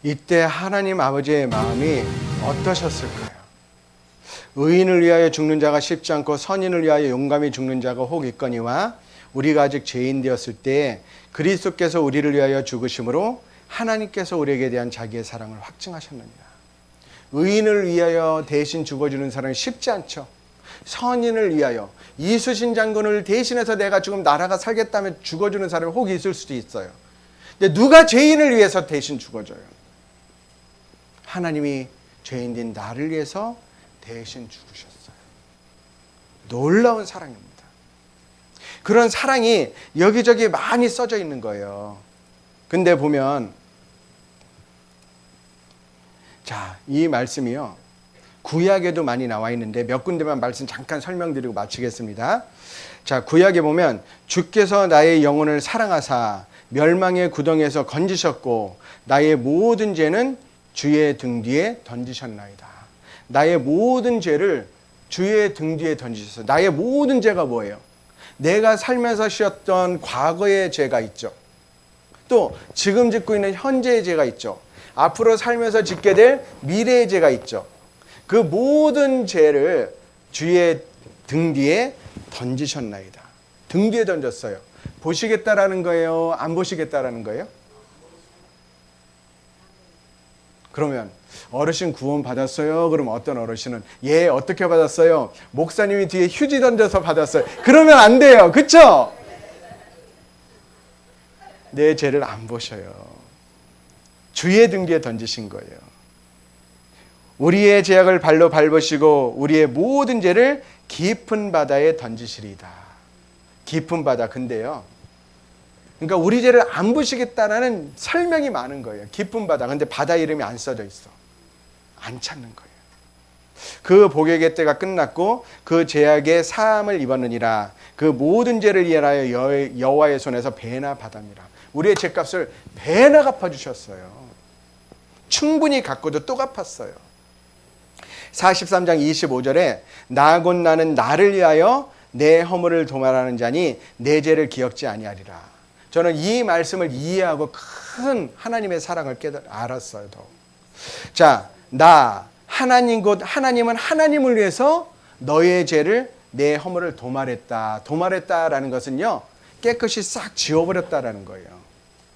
S1: 이때 하나님 아버지의 마음이 어떠셨을까요? 의인을 위하여 죽는 자가 쉽지 않고 선인을 위하여 용감히 죽는 자가 혹 있거니와 우리가 아직 죄인 되었을 때 그리스도께서 우리를 위하여 죽으심으로 하나님께서 우리에게 대한 자기의 사랑을 확증하셨느니라. 의인을 위하여 대신 죽어주는 사람이 쉽지 않죠. 선인을 위하여 이수신 장군을 대신해서 내가 지금 나라가 살겠다면 죽어주는 사람이 혹 있을 수도 있어요. 근데 누가 죄인을 위해서 대신 죽어줘요? 하나님이 죄인된 나를 위해서 대신 죽으셨어요. 놀라운 사랑입니다. 그런 사랑이 여기저기 많이 써져 있는 거예요. 근데 보면 자, 이 말씀이요. 구약에도 많이 나와 있는데 몇 군데만 말씀 잠깐 설명드리고 마치겠습니다. 자, 구약에 보면 주께서 나의 영혼을 사랑하사 멸망의 구덩이에서 건지셨고 나의 모든 죄는 주의 등 뒤에 던지셨나이다. 나의 모든 죄를 주의 등 뒤에 던지셨어요. 나의 모든 죄가 뭐예요? 내가 살면서 쉬었던 과거의 죄가 있죠. 또 지금 짓고 있는 현재의 죄가 있죠. 앞으로 살면서 짓게 될 미래의 죄가 있죠. 그 모든 죄를 주의 등 뒤에 던지셨나이다. 등 뒤에 던졌어요. 보시겠다라는 거예요? 안 보시겠다라는 거예요? 그러면 어르신 구원 받았어요? 그럼 어떤 어르신은 예, 어떻게 받았어요? 목사님이 뒤에 휴지 던져서 받았어요. 그러면 안 돼요. 그쵸? 내 죄를 안 보셔요. 주의 등 뒤에 던지신 거예요. 우리의 죄악을 발로 밟으시고 우리의 모든 죄를 깊은 바다에 던지시리이다. 깊은 바다. 근데요, 그러니까 우리 죄를 안 보시겠다라는 설명이 많은 거예요. 깊은 바다. 근데 바다 이름이 안 써져 있어. 안 찾는 거예요. 그 복역의 때가 끝났고 그 죄악의 사함을 입었느니라. 그 모든 죄를 위하여 여호와의 손에서 배나 받았느니라. 우리의 죄값을 배나 갚아주셨어요. 충분히 갚고도 또 갚았어요. 43장 25절에 나 곧 나는 나를 위하여 내 허물을 도말하는 자니 내 죄를 기억지 아니하리라. 저는 이 말씀을 이해하고 큰 하나님의 사랑을 알았어요. 자, 하나님은 하나님을 위해서 너의 죄를 내 허물을 도말했다. 도말했다라는 것은요, 깨끗이 싹 지워버렸다라는 거예요.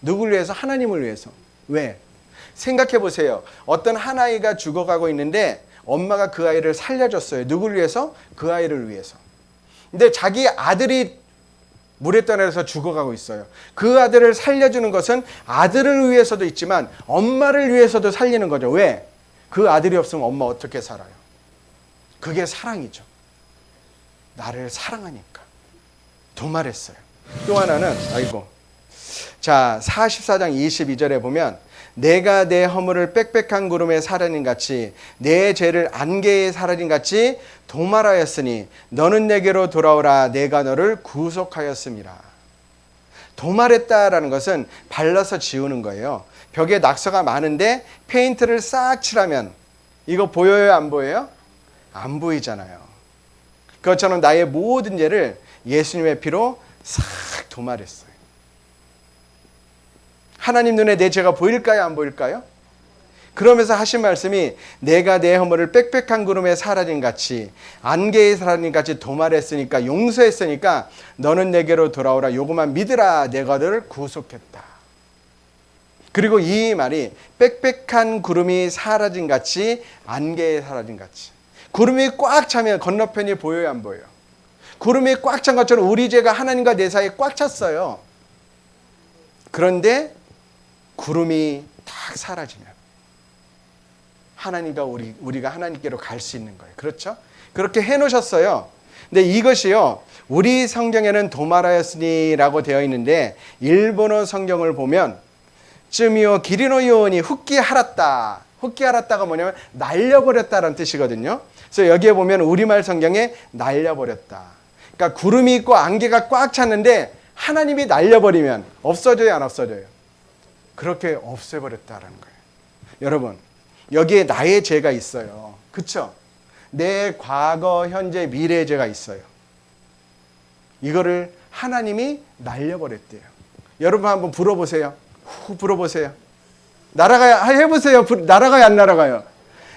S1: 누굴 위해서? 하나님을 위해서. 왜? 생각해 보세요. 어떤 한 아이가 죽어가고 있는데 엄마가 그 아이를 살려줬어요. 누굴 위해서? 그 아이를 위해서. 근데 자기 아들이 물에 떠내려서 죽어가고 있어요. 그 아들을 살려주는 것은 아들을 위해서도 있지만 엄마를 위해서도 살리는 거죠. 왜? 그 아들이 없으면 엄마 어떻게 살아요? 그게 사랑이죠. 나를 사랑하니까 도말했어요. 또 하나는 자, 44장 22절에 보면 내가 내 허물을 빽빽한 구름에 사라진 같이 내 죄를 안개에 사라진 같이 도말하였으니 너는 내게로 돌아오라. 내가 너를 구속하였음이라. 도말했다라는 것은 발라서 지우는 거예요. 벽에 낙서가 많은데 페인트를 싹 칠하면 이거 보여요? 안 보여요? 안 보이잖아요. 그것처럼 나의 모든 죄를 예수님의 피로 싹 도말했어요. 하나님 눈에 내 죄가 보일까요? 안 보일까요? 그러면서 하신 말씀이 내가 내 허물을 빽빽한 구름에 사라진 같이 안개에 사라진 같이 도말했으니까, 용서했으니까 너는 내게로 돌아오라. 요것만 믿으라. 내가 너를 구속했다. 그리고 이 말이 빽빽한 구름이 사라진 같이 안개에 사라진 같이. 구름이 꽉 차면 건너편이 보여요? 안 보여요? 구름이 꽉 찬 것처럼 우리 죄가 하나님과 내 사이에 꽉 찼어요. 그런데 구름이 딱 사라지면 하나님과 우리가 하나님께로 갈 수 있는 거예요. 그렇죠? 그렇게 해놓으셨어요. 근데 이것이요, 우리 성경에는 도말하였으니라고 되어 있는데 일본어 성경을 보면 쯔미오 기리노 요원이 훅기하랐다. 훅기하랐다가 뭐냐면 날려버렸다라는 뜻이거든요. 그래서 여기에 보면 우리말 성경에 날려버렸다. 그러니까 구름이 있고 안개가 꽉 찼는데 하나님이 날려버리면 없어져요, 안 없어져요? 그렇게 없애버렸다라는 거예요. 여러분, 여기에 나의 죄가 있어요. 그렇죠? 내 과거, 현재, 미래의 죄가 있어요. 이거를 하나님이 날려버렸대요. 여러분 한번 불어보세요. 후 불어보세요. 날아가야 해보세요. 날아가요, 안 날아가요?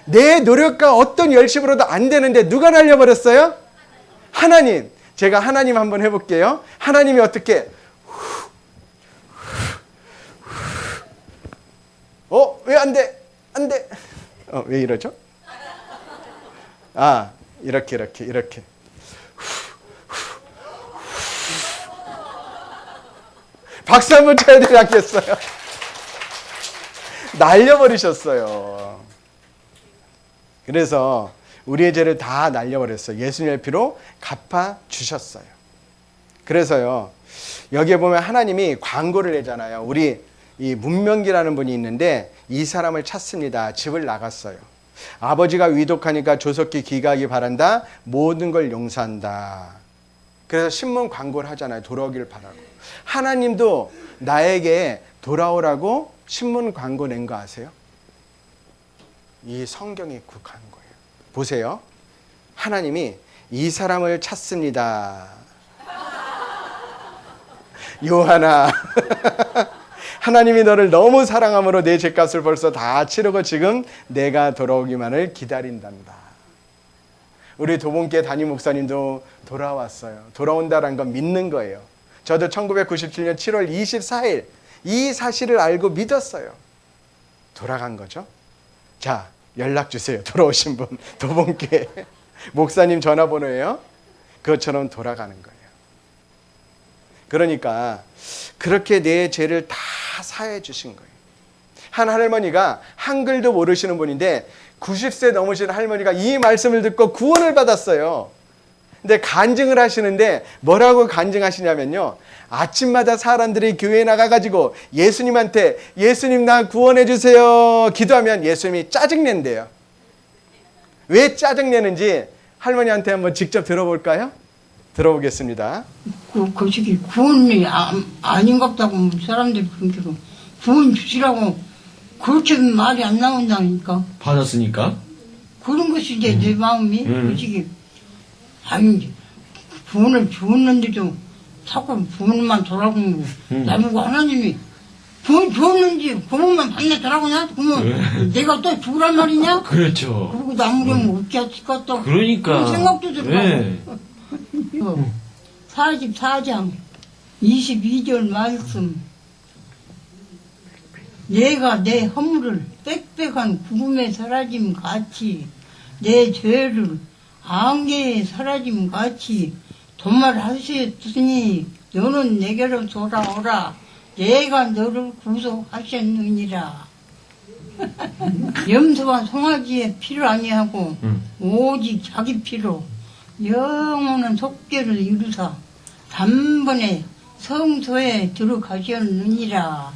S1: 내 노력과 어떤 열심으로도 안 되는데 누가 날려버렸어요? 하나님. 제가 하나님 한번 해볼게요. 하나님이 어떻게? 왜 안 돼? 안 돼. 왜 이러죠? 이렇게. 박수 한번 쳐야 되지 않겠어요? 날려버리셨어요. 그래서 우리의 죄를 다 날려버렸어요. 예수님의 피로 갚아주셨어요. 그래서요, 여기에 보면 하나님이 광고를 내잖아요. 우리 이 문명기라는 분이 있는데 이 사람을 찾습니다. 집을 나갔어요. 아버지가 위독하니까 조석기 귀가하기 바란다. 모든 걸 용서한다. 그래서 신문 광고를 하잖아요. 돌아오길 바라고. 하나님도 나에게 돌아오라고 신문 광고 낸 거 아세요? 이 성경에 국한 거예요. 보세요. 하나님이 이 사람을 찾습니다. 요한아, 하나님이 너를 너무 사랑함으로 내 죄값을 벌써 다 치르고 지금 내가 돌아오기만을 기다린단다. 우리 도봉교회 담임 목사님도 돌아왔어요. 돌아온다는 건 믿는 거예요. 저도 1997년 7월 24일 이 사실을 알고 믿었어요. 돌아간 거죠. 자, 연락 주세요. 돌아오신 분. 도봉교회 목사님 전화번호예요. 그것처럼 돌아가는 거예요. 그러니까 그렇게 내 죄를 다 사해 주신 거예요. 한 할머니가 한글도 모르시는 분인데 90세 넘으신 할머니가 이 말씀을 듣고 구원을 받았어요. 근데 간증을 하시는데 뭐라고 간증하시냐면요. 아침마다 사람들이 교회에 나가가지고 예수님한테 예수님 나 구원해 주세요 기도하면 예수님이 짜증낸대요. 왜 짜증내는지 할머니한테 한번 직접 들어볼까요? 들어보겠습니다.
S3: 그 시기 구원이 아닌갑다고 사람들이 그렇게 구원 주시라고 그렇게 말이 안 나온다니까.
S2: 받았으니까?
S3: 그런 것이 이제 내 마음이 그 시기 아니 구원을 주었는데도 자꾸 구원만 돌아오고 나보고 하나님이 구원 주었는지 구원만 받겠더라고 나 그러면 내가 또 죽으란 말이냐?
S2: 그렇죠.
S3: 그리고 나무려면 어찌 할지 것도
S2: 그러니까.
S3: 그런 생각도 들고
S2: 네.
S3: 44장 22절 말씀 내가 내 허물을 빽빽한 구름에 사라짐 같이 내 죄를 안개에 사라짐 같이 도말하셨으니 너는 내게로 돌아오라 내가 너를 구속하셨느니라. 염소와 송아지의 피를 아니하고 오직 자기 피로 영원한 속죄를 이루사 단번에 성소에 들어가셨느니라.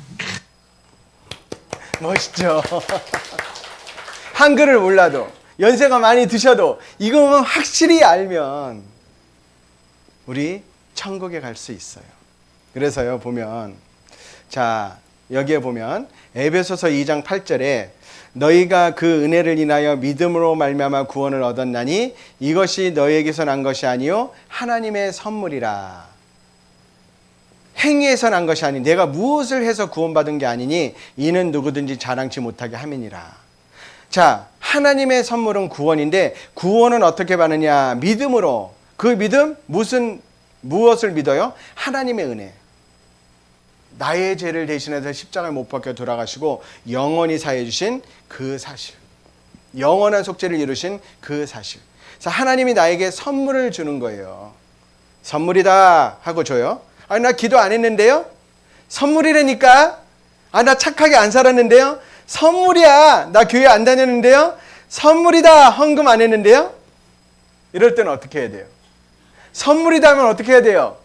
S1: 멋있죠. 한글을 몰라도 연세가 많이 드셔도 이거만 확실히 알면 우리 천국에 갈 수 있어요. 그래서요 보면 자 여기에 보면 에베소서 2장 8절에 너희가 그 은혜를 인하여 믿음으로 말미암아 구원을 얻었나니 이것이 너희에게서 난 것이 아니요 하나님의 선물이라. 행위에서 난 것이 아니 내가 무엇을 해서 구원받은 게 아니니 이는 누구든지 자랑치 못하게 함이니라. 자, 하나님의 선물은 구원인데 구원은 어떻게 받느냐? 믿음으로. 그 믿음 무엇을 믿어요? 하나님의 은혜. 나의 죄를 대신해서 십자가에 못 박혀 돌아가시고 영원히 사해 주신 그 사실. 영원한 속죄를 이루신 그 사실. 그래서 하나님이 나에게 선물을 주는 거예요. 선물이다 하고 줘요. 아니 나 기도 안 했는데요? 선물이라니까. 아 나 착하게 안 살았는데요? 선물이야. 나 교회 안 다녔는데요? 선물이다. 헌금 안 했는데요? 이럴 때는 어떻게 해야 돼요? 선물이다 하면 어떻게 해야 돼요?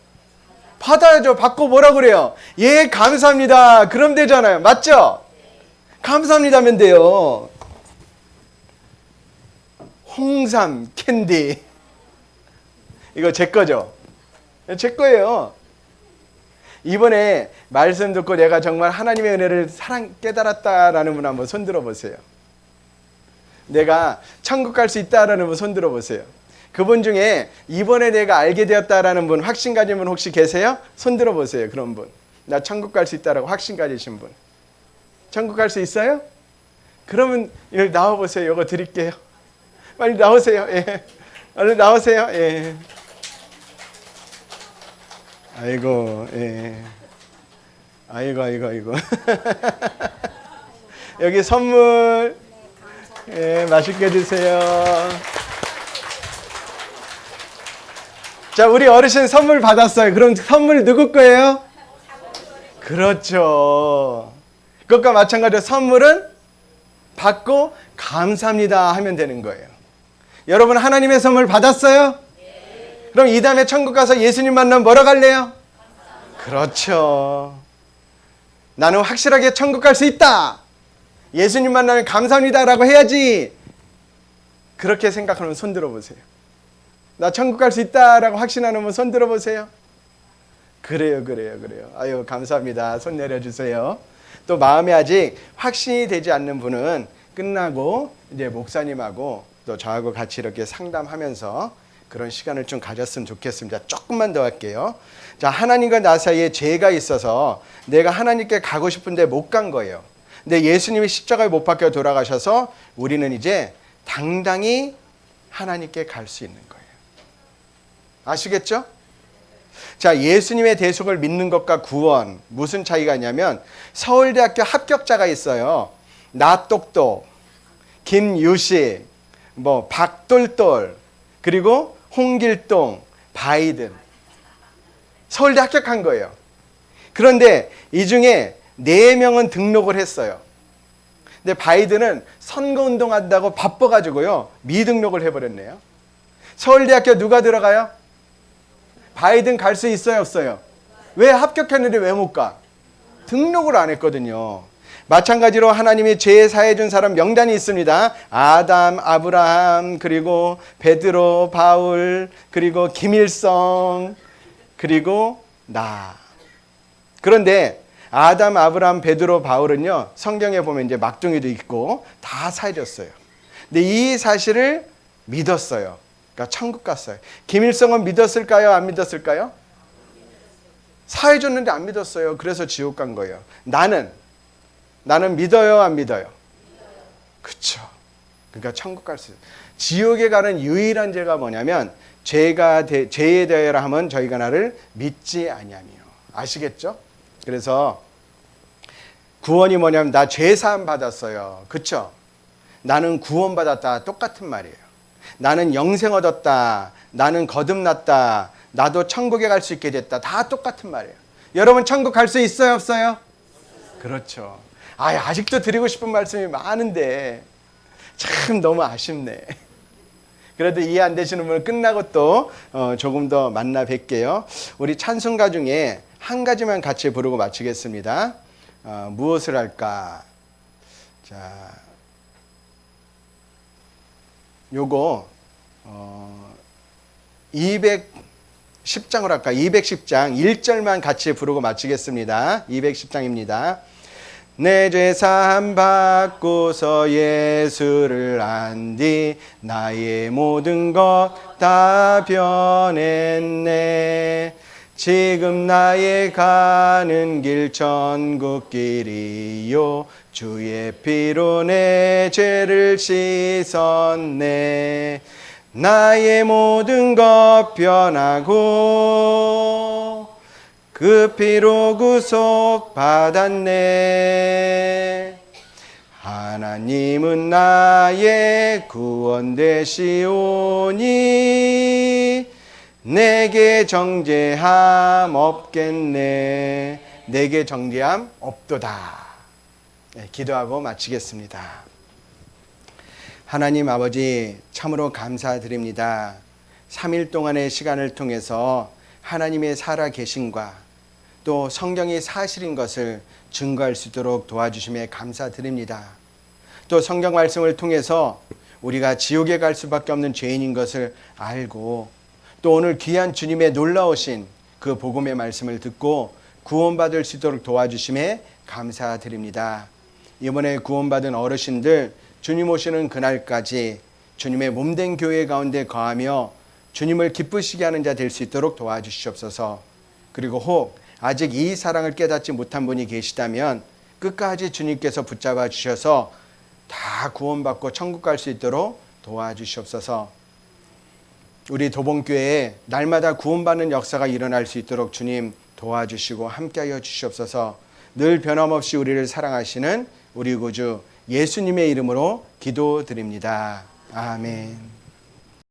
S1: 받아야죠. 받고 뭐라 그래요? 예, 감사합니다. 그럼 되잖아요. 맞죠? 감사합니다 하면 돼요. 홍삼 캔디. 이거 제 거죠? 제 거예요. 이번에 말씀 듣고 내가 정말 하나님의 은혜를 깨달았다라는 분 한번 손들어 보세요. 내가 천국 갈 수 있다라는 분 손들어 보세요. 그분 중에 이번에 내가 알게 되었다라는 분, 확신 가진 분 혹시 계세요? 손들어 보세요. 그런 분. 나 천국 갈 수 있다라고 확신 가지신 분. 천국 갈 수 있어요? 그러면 여기 나와 보세요. 이거 드릴게요. 빨리 나오세요. 예. 얼른 나오세요. 예. 아이고, 예. 아이고. 여기 선물. 예, 맛있게 드세요. 자, 우리 어르신 선물 받았어요. 그럼 선물 누구 거예요? 그렇죠. 그것과 마찬가지로 선물은 받고 감사합니다 하면 되는 거예요. 여러분 하나님의 선물 받았어요? 그럼 이 다음에 천국 가서 예수님 만나면 뭐라 갈래요? 그렇죠. 나는 확실하게 천국 갈 수 있다. 예수님 만나면 감사합니다라고 해야지. 그렇게 생각하면 손 들어보세요. 나 천국 갈 수 있다라고 확신하는 분 손 들어보세요. 그래요. 아유, 감사합니다. 손 내려주세요. 또 마음에 아직 확신이 되지 않는 분은 끝나고 이제 목사님하고 또 저하고 같이 이렇게 상담하면서 그런 시간을 좀 가졌으면 좋겠습니다. 조금만 더 할게요. 자, 하나님과 나 사이에 죄가 있어서 내가 하나님께 가고 싶은데 못 간 거예요. 근데 예수님이 십자가에 못 박혀 돌아가셔서 우리는 이제 당당히 하나님께 갈 수 있는 거예요. 아시겠죠? 자, 예수님의 대속을 믿는 것과 구원 무슨 차이가 있냐면 서울대학교 합격자가 있어요. 나똑똑, 김유식, 박돌돌, 그리고 홍길동, 바이든. 서울대 합격한 거예요. 그런데 이 중에 4명은 등록을 했어요. 근데 바이든은 선거운동한다고 바빠가지고요, 미등록을 해버렸네요. 서울대학교 누가 들어가요? 바이든 갈 수 있어요, 없어요? 왜 합격했는데 왜 못 가? 등록을 안 했거든요. 마찬가지로 하나님이 죄 사해 준 사람 명단이 있습니다. 아담, 아브라함, 그리고 베드로, 바울, 그리고 김일성, 그리고 나. 그런데 아담, 아브라함, 베드로, 바울은요, 성경에 보면 이제 막둥이도 있고 다 사해졌어요. 근데 이 사실을 믿었어요. 그러니까 천국 갔어요. 김일성은 믿었을까요? 안 믿었을까요? 사해줬는데 안 믿었어요. 그래서 지옥 간 거예요. 나는 믿어요, 안 믿어요? 그쵸. 그러니까 천국 갈 수 있어요. 지옥에 가는 유일한 죄가 뭐냐면 죄에 대하여 하면 저희가 나를 믿지 아니하며. 아시겠죠? 그래서 구원이 뭐냐면 나 죄사함 받았어요. 그쵸? 나는 구원받았다. 똑같은 말이에요. 나는 영생 얻었다. 나는 거듭났다. 나도 천국에 갈 수 있게 됐다. 다 똑같은 말이에요. 여러분 천국 갈 수 있어요, 없어요? 그렇죠. 아직도 드리고 싶은 말씀이 많은데 참 너무 아쉽네. 그래도 이해 안 되시는 분은 끝나고 또 조금 더 만나 뵐게요. 우리 찬송가 중에 한 가지만 같이 부르고 마치겠습니다. 무엇을 할까? 자, 요거 210장으로 할까? 210장 1절만 같이 부르고 마치겠습니다. 210장입니다. 내 죄 사함 받고서 예수를 안디 나의 모든 것 다 변했네. 지금 나의 가는 길 천국길이요 주의 피로 내 죄를 씻었네. 나의 모든 것 변하고 그 피로 구속 받았네. 하나님은 나의 구원 되시오니 내게 정죄함 없겠네. 내게 정죄함 없도다. 네, 기도하고 마치겠습니다. 하나님 아버지, 참으로 감사드립니다. 3일 동안의 시간을 통해서 하나님의 살아 계심과 또 성경이 사실인 것을 증거할 수 있도록 도와주심에 감사드립니다. 또 성경 말씀을 통해서 우리가 지옥에 갈 수밖에 없는 죄인인 것을 알고 또 오늘 귀한 주님의 놀라우신 그 복음의 말씀을 듣고 구원받을 수 있도록 도와주심에 감사드립니다. 이번에 구원받은 어르신들 주님 오시는 그날까지 주님의 몸된 교회 가운데 거하며 주님을 기쁘시게 하는 자 될 수 있도록 도와주시옵소서. 그리고 혹 아직 이 사랑을 깨닫지 못한 분이 계시다면 끝까지 주님께서 붙잡아 주셔서 다 구원받고 천국 갈 수 있도록 도와주시옵소서. 우리 도봉교회에 날마다 구원받는 역사가 일어날 수 있도록 주님 도와주시고 함께하여 주시옵소서. 늘 변함없이 우리를 사랑하시는 우리 구주 예수님의 이름으로 기도드립니다. 아멘.